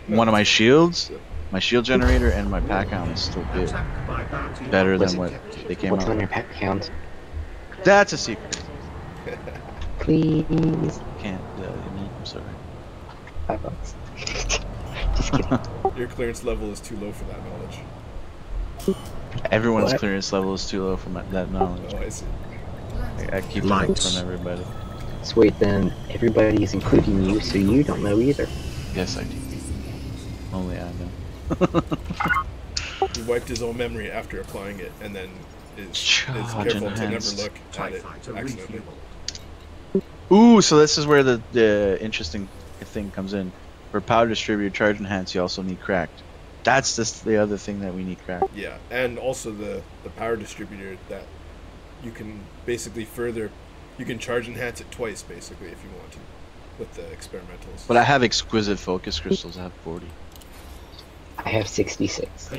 one of my shields, my shield generator, and my pack count is still good, better than what they came out. What's on your pack count? That's a secret. Please. Can't. I'm sorry. $5. Just kidding. Your clearance level is too low for that knowledge. Everyone's clearance level is too low for that knowledge. Oh, I see. I keep it from everybody. Sweet, then everybody is including you, so you don't know either. Yes, I do. Only I know. He wiped his own memory after applying it, and then is careful to never look at it accidentally. Ooh, so this is where the interesting thing comes in. For power distributor charge enhance, you also need cracked. That's just the other thing that we need cracked. Yeah, and also the power distributor that you can basically further You can charge enhance it twice, basically, if you want to, with the experimentals. But I have exquisite focus crystals. I have 40. I have 66.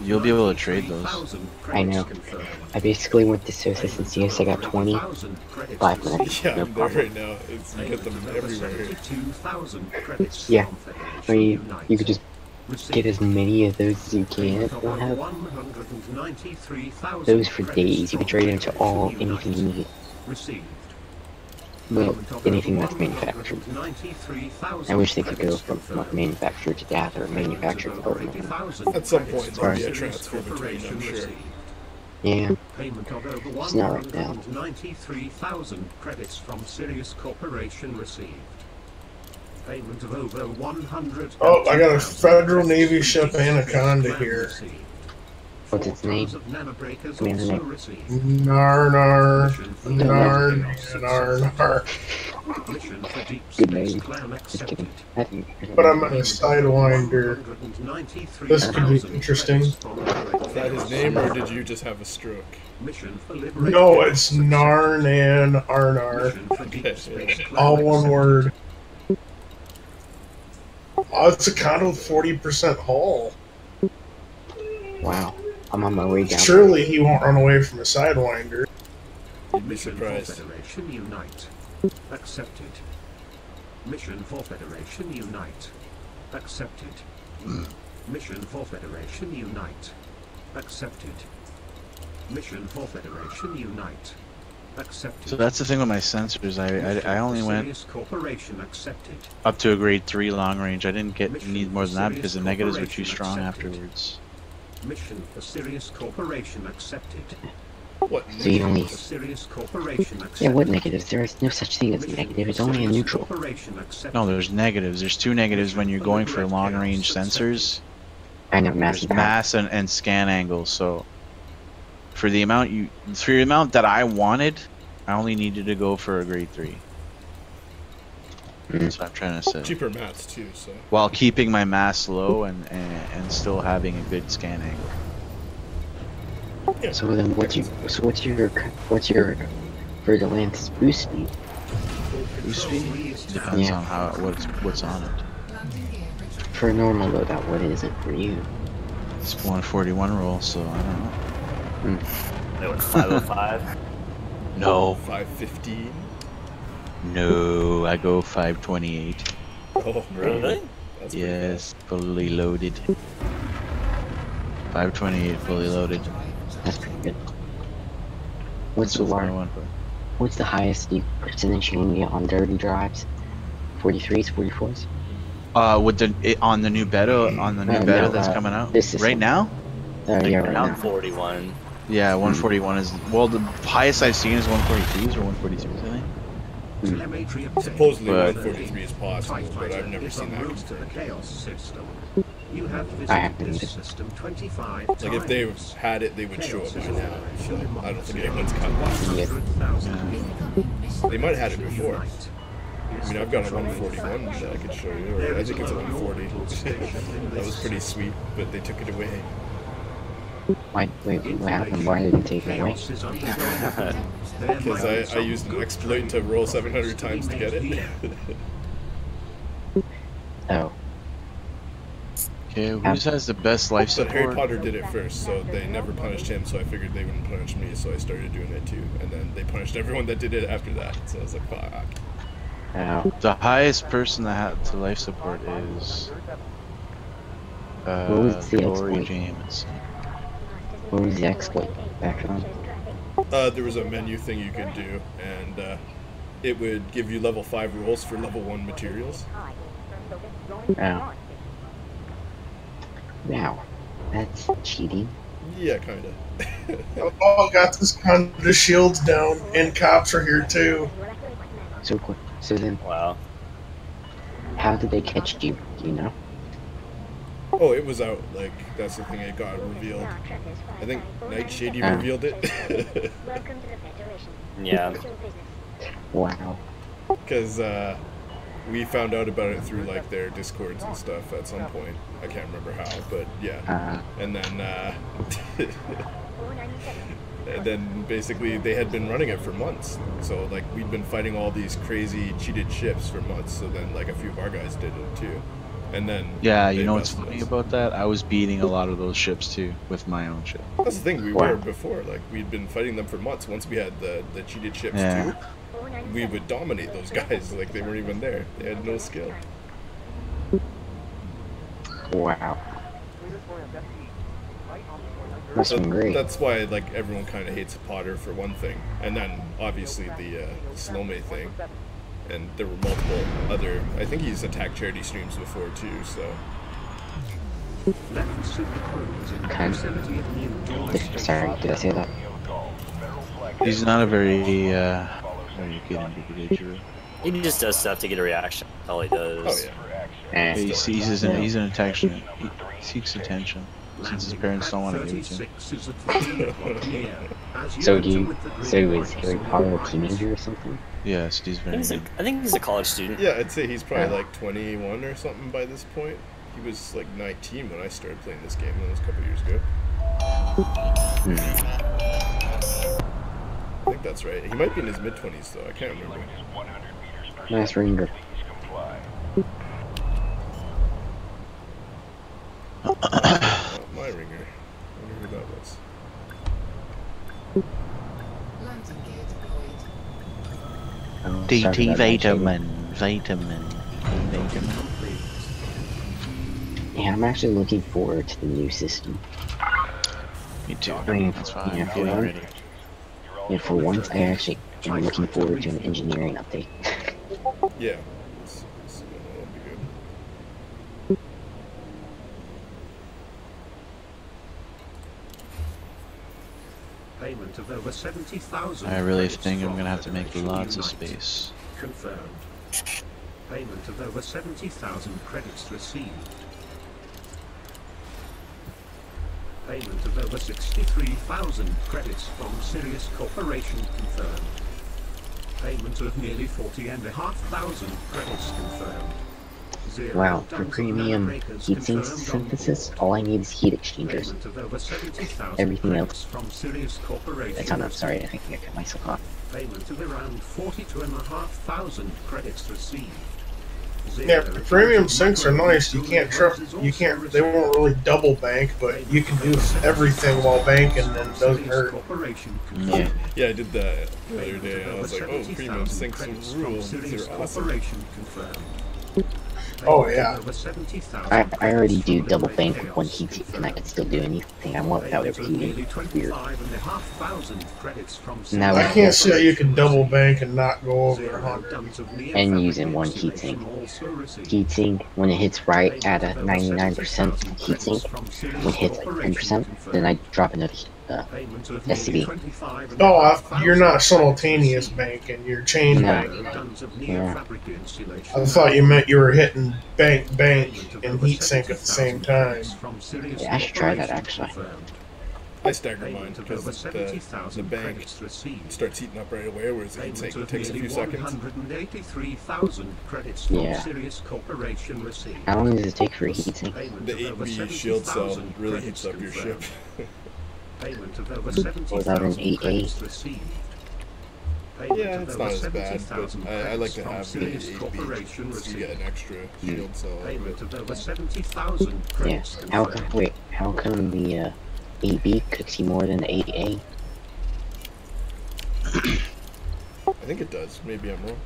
You'll be able to trade those. I know. I basically went to Sosis and CS. I got 20. 5 minutes. Yeah, No I'm there problem. right now. You get them everywhere. Yeah. I mean, you could just get as many of those as you can. We'll have those for days. You can trade into anything you need. Well, anything that's manufactured. I wish they could go from like, manufacturer to gather, or manufacturer to government. At some point, there'll be a transfer between, I'm sure. Yeah. Payment of over It's not right now. 193,000 credits from Sirius Corporation received. Payment of over 100. Oh, I got a Federal Navy ship Anaconda here. What's its name? Commander name. Nar. Good name. Just kidding. But I'm in a Sidewinder. This could be interesting. Is that his name, or did you just have a stroke? No, it's Narnan Arnar. All one word. Oh, it's a condo with 40% hull. Wow. I'm on my way down. Surely he won't run away from a Sidewinder. You'd be surprised. Federation Unite. Accepted. Mission for Federation Unite. Accepted. Mission for Federation Unite. Accepted. Mission for Federation Unite. Accepted. So that's the thing with my sensors. I only went Corporation accepted. up to a grade 3 long range. I didn't need more than that because the negatives were too strong afterwards. Mission for Sirius Corporation accepted. What? So you only... Sirius Corporation accepted. Yeah, what negatives? There is no such thing as a negative. It's only a neutral. No, there's negatives. There's 2 negatives when you're going for long range sensors. I know mass. There's mass and scan angles. So for the amount that I wanted, I only needed to go for a grade 3. That's what I'm trying to say. Cheaper mats too, so. While keeping my mass low and still having a good scan angle. Yeah. So then, what's your for the Lance boost speed? Boost speed depends on what's on it. For a normal loadout, what is it for you? It's 141 roll, so I don't know. No, it's 505. No. 515. No, I go 528. Oh, Really? That's yes, fully loaded. 528 fully loaded. That's pretty good. What's That's the what I lar- want for. What's the highest percentage you can get on dirty drives? 43s, 44s? With on the new beta No, that's coming out this is right now. Yeah, right Around now. 41. Yeah, 141 is the highest I've seen is 142s or 146, I think. Supposedly But- 143 is possible, but I've never seen that confirmed. You have I have visited to this system 25 Like if they had it, they would show it by now. So I don't think anyone's got that. They might have had it before. I mean, I've got a 141 that I could show you, or I think it's a 140. That was pretty sweet, but they took it away. Wait, what happened? Why did you take it away? Because I used an exploit to roll 700 times to get it. Oh. Okay, who has the best life But Harry support? Potter did it first, so they never punished him, so I figured they wouldn't punish me, so I started doing it too. And then they punished everyone that did it after that, so I was like, fuck. Oh. The highest person that had to life support is What was the Corey exploit? James. What was the exploit back on? There was a menu thing you could do, and it would give you level 5 rolls for level 1 materials. Oh. Wow. That's cheating. Yeah, kinda. Oh, got this kind of shields down, and cops are here too. So quick. So then, Wow. how did they catch you? Do you know? Oh, it was out, like, that's the thing, it got revealed. I think Night Shady revealed it. Yeah. Wow. Because we found out about it through, like, their Discords and stuff at some point. I can't remember how, but yeah. And then And then basically they had been running it for months. So like we'd been fighting all these crazy cheated ships for months. So then like a few of our guys did it too. And then yeah, you know what's funny about that? I was beating a lot of those ships too with my own ship. That's the thing, we were before. Like we'd been fighting them for months. Once we had the cheated ships too, we would dominate those guys. Like they weren't even there. They had no skill. Wow. That's great. That's why like everyone kind of hates Potter for one thing, and then obviously the Slowmate thing. And there were multiple other. I think he's attacked charity streams before too. So. Sorry, did I say that? He's not a very good individual. He just does stuff to get a reaction. That's all he does. Oh yeah. He's an attention. He seeks attention since his parents don't want to give it to him. So is Harry Potter a teenager or something? Yes, he's very. I think he's a college student. Yeah, I'd say he's probably like 21 or something by this point. He was like 19 when I started playing this game. That was a couple years ago. I think that's right. He might be in his mid-20s though. I can't remember. Nice ringer. My ringer. I wonder who that was. DT vitamin. Yeah, I'm actually looking forward to the new system. Me too. I mean, that's fine. Yeah, for once, I actually am looking forward to an engineering update. Yeah. Payment of over 70,000. I really think I'm gonna have to make lots of space. Confirmed. Payment of over 70,000 credits received. Payment of over 63,000 credits from Sirius Corporation confirmed. Payment of nearly 40,500 credits confirmed. Wow, for premium heatsink synthesis, all I need is heat exchangers. Everything else. That's not, sorry, I think I cut myself off. Payment of around 42,500 credits received. Yeah, premium sinks are nice. You can't they won't really double bank, but you can do everything while banking and it doesn't hurt. Yeah. Yeah, I did that the other day. I was like, oh, premium sinks rule. They're awesome. Oh yeah. I already do double bank with one heatsink and I can still do anything I want without overheating. Weird. Now I can't see how you can double bank and not go over 100. And using one heatsink. Heatsink, when it hits right at a 99% heatsink, when it hits like 10%, then I drop another SCB. Oh, you're not simultaneous banking, you're chain banking. Yeah. I thought you meant you were hitting bank and heatsink at the same time. Yeah, I should try that actually. I stagger mine because the bank starts heating up right away, whereas the heatsink takes a few seconds. Yeah. How long does it take for a heatsink? The 8B shield cell really heats up your ship. Without an 8A? Yeah, it's not as bad, but I like to have the 8B so you get an extra shield cell. Yeah. How come the 8B cooks you more than the 8A? I think it does. Maybe I'm wrong.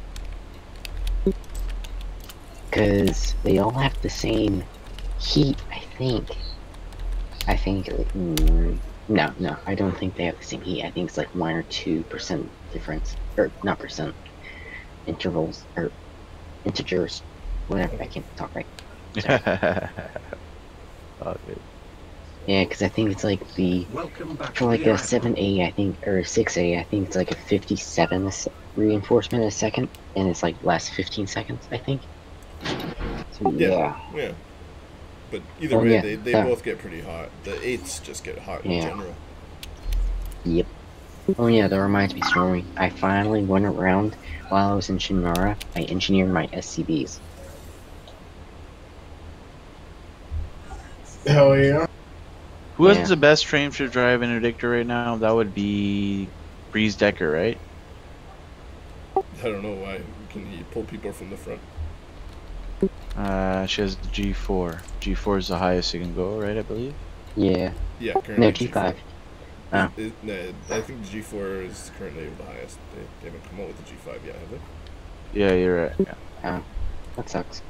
Because they all have the same heat, I think. No, I don't think they have the same heat. I think it's like 1 or 2% difference. Or, not percent. Intervals. Or, integers. Whatever, I can't talk right. Oh, good. Yeah, because I think it's like for like a 7A, I think, or a 6A, I think it's like a 57 reinforcement a second, and it's like lasts 15 seconds, I think. So, yeah. But either way, they both get pretty hot. The 8s just get hot in general. Yep. Oh yeah, that reminds me, Stormy. I finally went around while I was in Shinmara. I engineered my SCBs. Hell yeah. Who has the best frameshift drive interdictor right now? That would be Breeze Decker, right? I don't know why. Can he pull people from the front? She has G4. G4 is the highest you can go, right? I believe. Yeah. Yeah, currently No, G5. Oh. No, I think the G4 is currently the highest. They haven't come out with the G5 yet, have they? Yeah, you're right. Yeah. Oh, that sucks.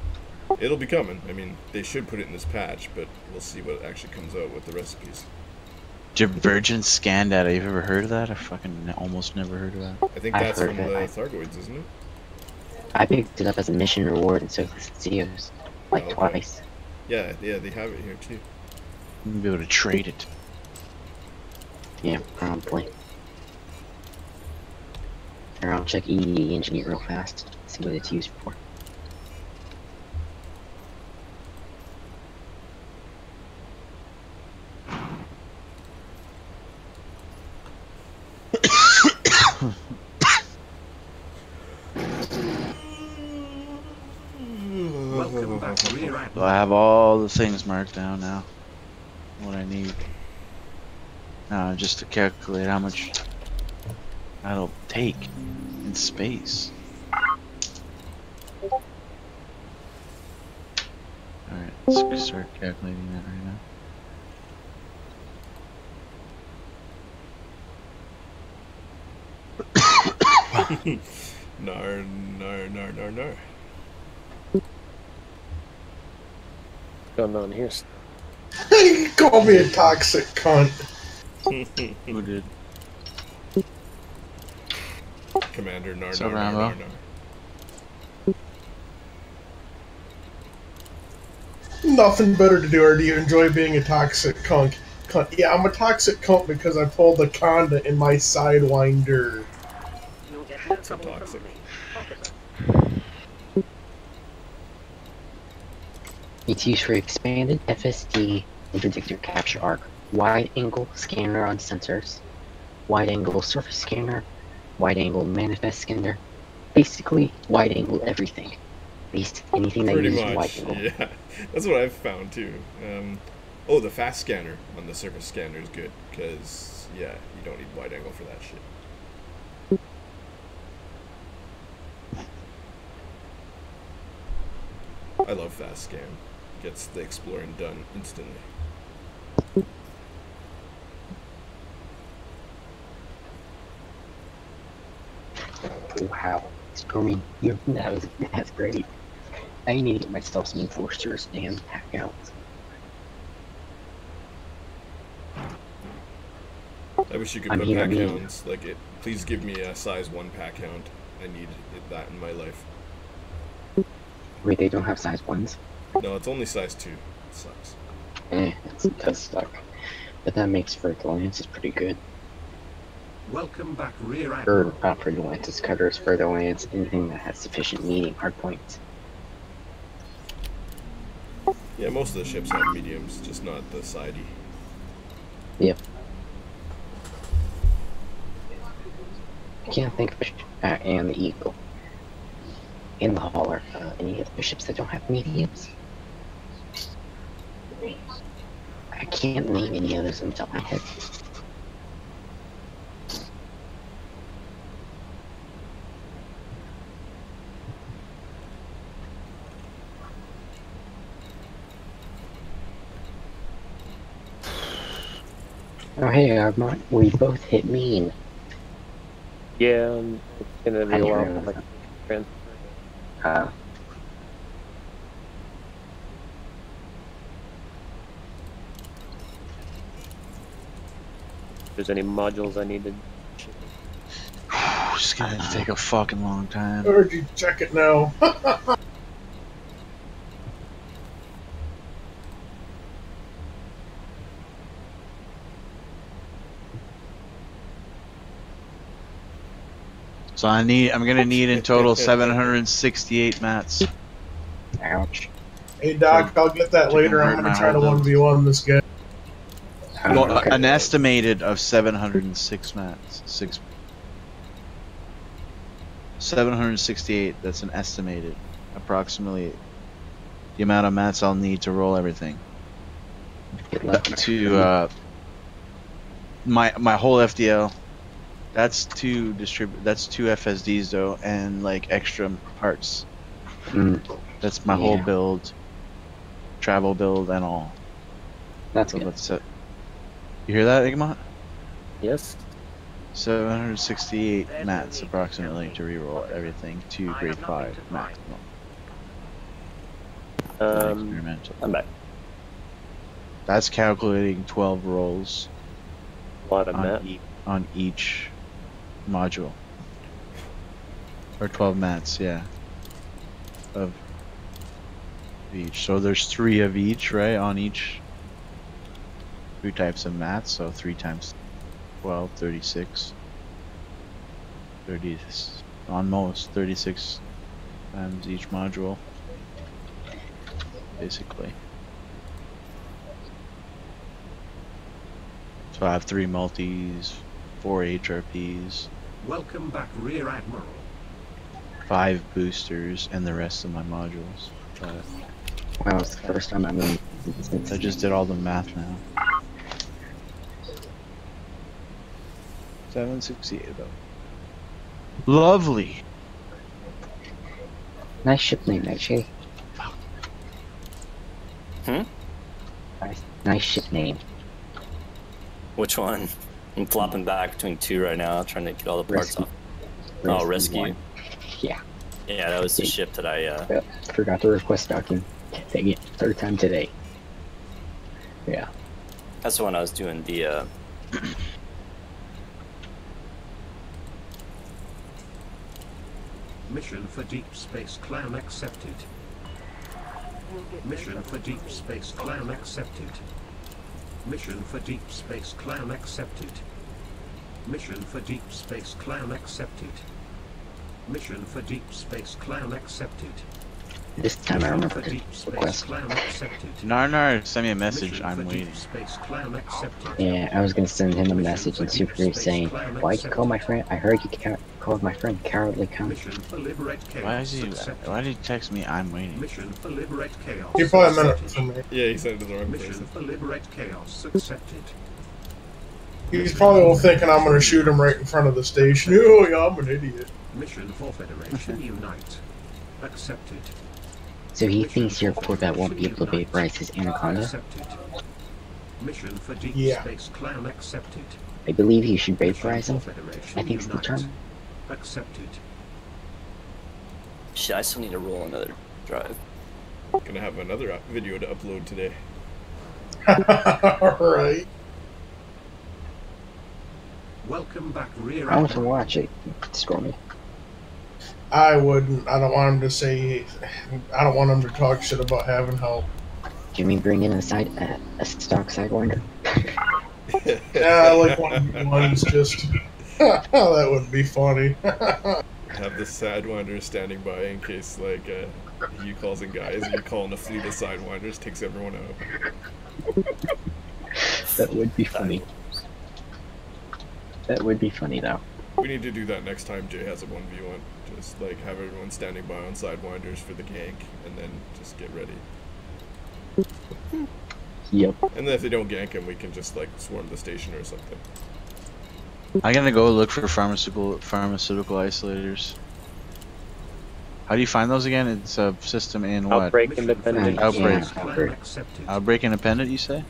It'll be coming. I mean, they should put it in this patch, but we'll see what actually comes out with the recipes. Divergent scan data. You've ever heard of that? I fucking almost never heard of that. I think that's from the Thargoids, isn't it? I picked it up as a mission reward in Surface CEOs, like twice. Yeah, they have it here too. You'll be able to trade it. Yeah, probably. Here, I'll check EDE Engineer real fast, see what it's used for. Welcome back, Rear Admiral. So I have all the things marked down now. What I need. Now just to calculate how much that'll take in space. Alright, let's start calculating that right now. No. What's going on here? You call me a toxic cunt. Who did? Commander So, Rambo? Nothing better to do, or do you enjoy being a toxic cunt? Yeah, I'm a toxic cunt because I pulled a conda in my Sidewinder. So toxic. It's used for expanded FSD interdictor capture arc, wide angle scanner on sensors, wide angle surface scanner, wide angle manifest scanner, basically wide angle everything. At least anything that uses wide angle. Yeah, that's what I've found too. Oh, the fast scanner on the surface scanner is good because yeah, you don't need wide angle for that shit. I love fast scan. Gets the exploring done instantly. Wow, Stormy, that's great. I need to get myself some enforcers and pack out. I wish you could put pack hounds. Like it. Please give me a size 1 pack hound. I need that in my life. Wait, they don't have size 1s? No, it's only size 2. It sucks. It does suck. But that makes for Lances pretty good. Welcome back, Rear Admiral. Or not for Lances, cutters, further Lance, anything that has sufficient medium hard points. Yeah, most of the ships have mediums, just not the sidey. Yep. I can't think of and the Eagle. In the Hauler, any of the ships that don't have mediums. I can't name any others on the top of my head. Oh hey, Armand, we both hit mean. Yeah, it's gonna be a while for my friend. If there's any modules I needed. It's gonna take a fucking long time. Or do you check it now? So I'm gonna need in total 768 mats. Ouch. Hey Doc, I'll get that later. I'm gonna try to 1v1 this guy. Well, an estimated of 706 mats. 768. That's an estimated, approximately the amount of mats I'll need to roll everything. Good luck. To my whole FDL. That's two That's two FSDs though, and like extra parts. That's my whole build, travel build, and all. That's so good. Let's set. You hear that, Igmont? Yes. 768 mats approximately to reroll everything to grade 5 maximum. Experimental. I'm back. That's calculating 12 rolls. A lot of on each module. Or 12 mats, yeah. Of each. So there's 3 of each, right? On each. 3 types of mats, so 3 times 12, 36. 30, on most 36 times each module. Basically. So I have 3 multis, 4 HRPs. Welcome back, Rear Admiral. 5 boosters, and the rest of my modules. Wow, it's the first time I'm in. I just did all the math now. 768 though. Lovely. Nice ship name, actually. Nice ship name. Which one? I'm flopping back between 2 right now, trying to get all the parts off. Oh, Rescue. Yeah. Yeah, that was the ship that I. Forgot to request document. Dang it, 3rd time today. Yeah. That's the one I was doing the. Mission for Deep Space Clan accepted. Mission for Deep Space Clan accepted. Mission for Deep Space Clan accepted. Mission for Deep Space Clan accepted. Mission for Deep Space Clan accepted. This time I remember to request. Narnar, send me a message, I'm waiting. Yeah, I was gonna send him a message in Super Grave saying, why'd you call my friend? I heard you called my friend cowardly cunt. Why did he text me, I'm waiting? He probably meant it for me. Yeah, he sent it to the wrong Mission person. for Liberate Chaos accepted. He's probably thinking I'm gonna shoot him right in front of the station. Oh yeah, I'm an idiot. Mission for Federation Unite accepted. So he thinks your Corvette won't be able to vaporize his Anaconda? Accepted. Mission for Deep Space Clan accepted. I believe he should vaporize him. I think it's the term. Accepted. Shit, I still need to roll another drive. Gonna have another video to upload today. Alright. Welcome back, Rear I want to watch it. Score me. I wouldn't. I don't want him to say. I don't want him to talk shit about having help. Can we bring in a stock Sidewinder? Yeah, I like 1v1s just. That would be funny. Have the Sidewinder standing by in case, like, he calls in guys, and you call in a fleet of Sidewinders, takes everyone out. That would be funny. That would be funny, though. We need to do that next time Jay has a 1v1. Just, like, have everyone standing by on Sidewinders for the gank, and then just get ready. Yep. And then if they don't gank him, we can just, like, swarm the station or something. I'm gonna go look for pharmaceutical isolators. How do you find those again? It's a system in what? Outbreak independent. Outbreak. Yeah, Outbreak independent, you say?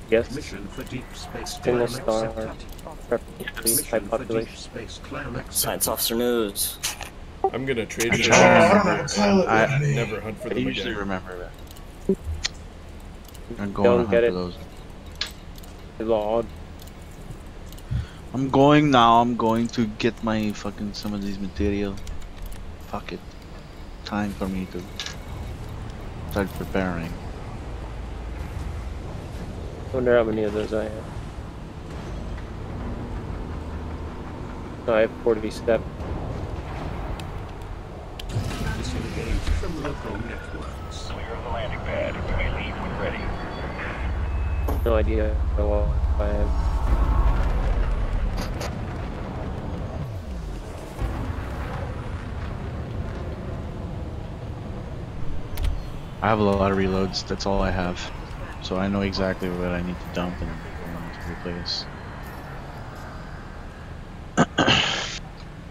Yes. Mission for Deep Space Single Clan star. accepted. High population. Space Clan accepted. Science officer knows. I'm gonna trade for I never hunt for I them usually again. remember that. I'm going Don't to hunt get for it. those. Log. I'm going now. I'm going to get my fucking some of these material. Fuck it. Time for me to start preparing. Wonder how many of those I have. I have 47. Disengage from local networks. Clear the landing pad. You may leave when ready. No idea how well I have. I have a lot of reloads. That's all I have. So I know exactly what I need to dump and to replace.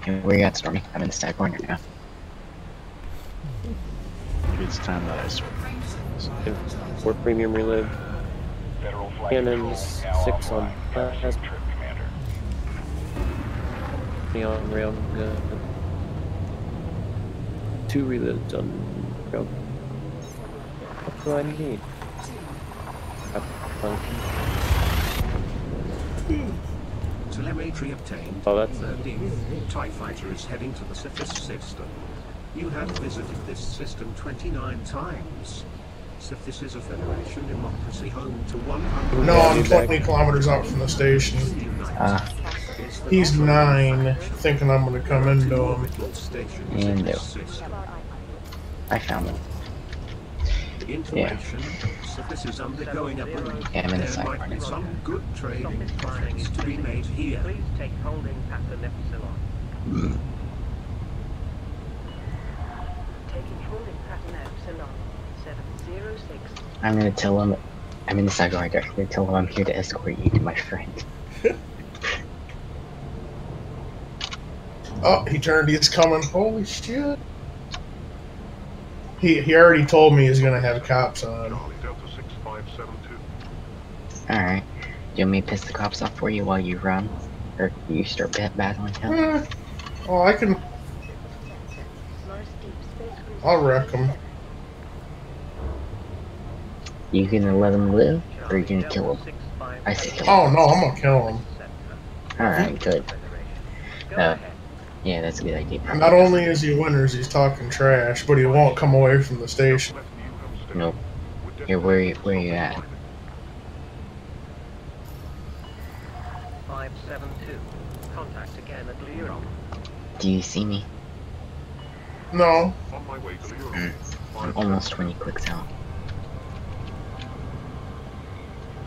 Where you at, Stormy? I'm in the side corner now. Maybe it's time that I switch. 4 premium relive. Federal flight Cannons, control now 6 on offline. blast. Trip commander. On railgun. 2 relives on railgun. What do I need? Telemetry obtained. Oh, that's 13th TIE fighter is heading to the Cephas system. You have visited this system 29 times. Cephas is a Federation democracy home to 100... No, I'm 20 kilometers out from the station. He's 9, thinking I'm gonna come into him. And no. I found him. Yeah. Cephas is undergoing a boom. Yeah, I'm in the There side might corner. be some good trading profits to be made here. Please take holding pattern Epsilon. Taking holding pattern Epsilon 706. I'm gonna tell him I'm in the side corner. I'm gonna tell him I'm here to escort you to my friend. Oh, he turned. He's coming. Holy shit! He already told me he's gonna have cops on. Alright. Do you want me to piss the cops off for you while you run? Or you start battling him? Oh, I can. I'll wreck him. You gonna let him live? Or you gonna kill him? I say kill him. Oh no, I'm gonna kill him. Alright, good. Yeah, that's a good idea. Not only is he winners, he's talking trash, but he won't come away from the station. Nope. Here, where you at? 572. Contact again at Lyon. Do you see me? No. I'm almost 20 clicks out.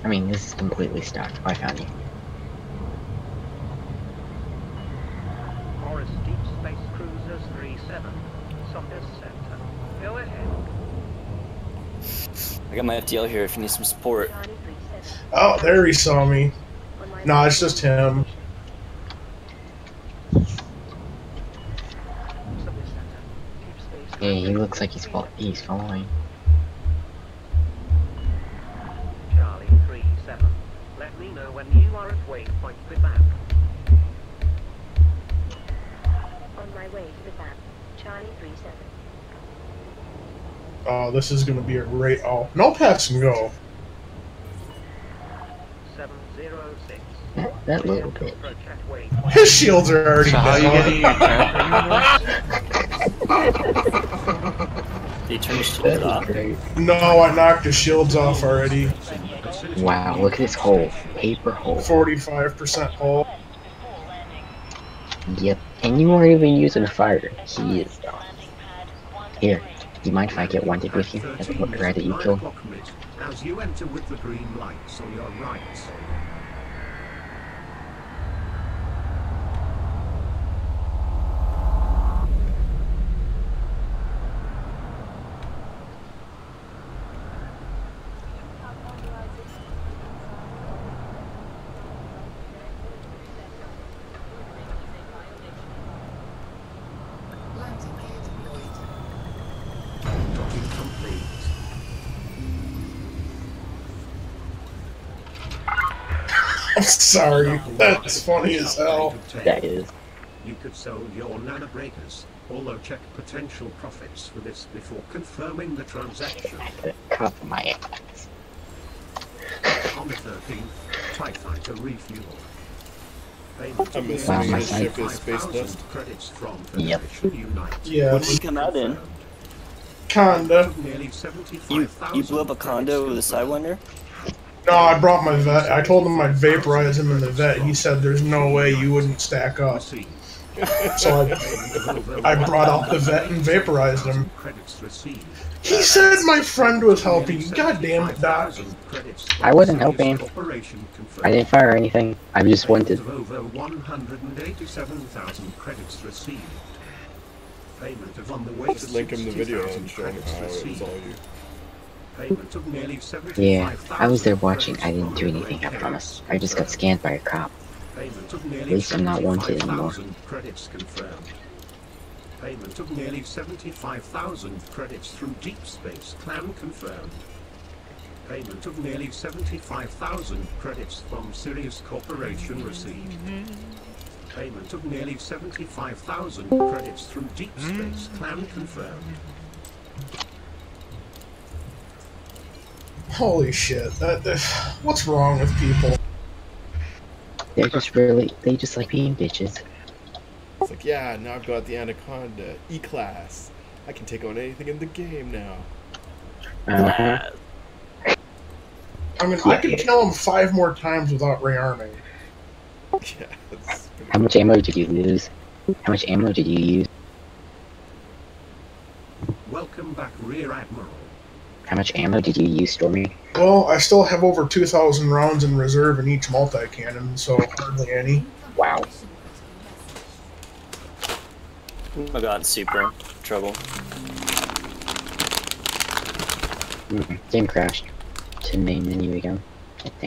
I mean, this is completely stocked. I found you. Morris Deep Space Cruisers 37. Saunders Center. Go ahead. I got my FDL here if you need some support. Oh, there he saw me. No, it's just him. Yeah, he looks like he's following. Charlie 37. Let me know when you are at waypoint with that. On my way to the van. Charlie 37. Oh, this is gonna be a great. Oh, no pass and go. 706. That little bit. His shields are already So how are you down. getting your Did you turn your shield off? No, I knocked his shields off already. Wow, look at this hole. Paper hole. 45% hull. Yep. And you weren't even using a fire. He is though. Here, do you mind if I get one with you? That's what the guy that you killed. As you enter with the green lights on your right. Docking complete. I'm sorry. That's funny as hell. That is. You could sell your nano breakers, although check potential profits for this before confirming the transaction. Cut my ass. On the 13th, TIE Fighter refuel. I'm missing Wow, my the side. ship is space dust. Credits from Yep. Federation Unite. Yeah. What did you come out in? Kinda. Nearly You 75,000 blew up a condo with a Sidewinder? No, I brought my vet. I told him I'd vaporize him in the vet. He said there's no way you wouldn't stack up. So I brought out the vet and vaporized him. credits received. He said my friend was helping. God damn it, Doc. I wasn't helping. I didn't fire anything. I just wanted. Over 187,000 credits received. Payment of on the way Just link him the video and show him how it was all you. Payment of nearly Yeah, I was there 75,000 watching. I credits didn't do from anything, I Federation. promise. I just got scanned by a cop. Payment of At nearly least I'm not wanted anymore. 75,000 credits confirmed. Payment of nearly 75,000 credits through Deep Space Clan confirmed. Payment of nearly 75,000 credits from Sirius Corporation received. Payment of nearly 75,000 credits through Deep Space Clan confirmed. Holy shit! What's wrong with people? They just like being bitches. It's like, yeah, now I've got the Anaconda E-Class. I can take on anything in the game now. Uh-huh. I mean, I could kill him 5 more times without rearming. Yeah, that's pretty How much ammo did you lose? How much ammo did you use? Welcome back, Rear Admiral. How much ammo did you use, Stormy? Well, I still have over 2,000 rounds in reserve in each multi-cannon, so hardly any. Wow. I got super trouble. Game crashed. To main menu again. I think.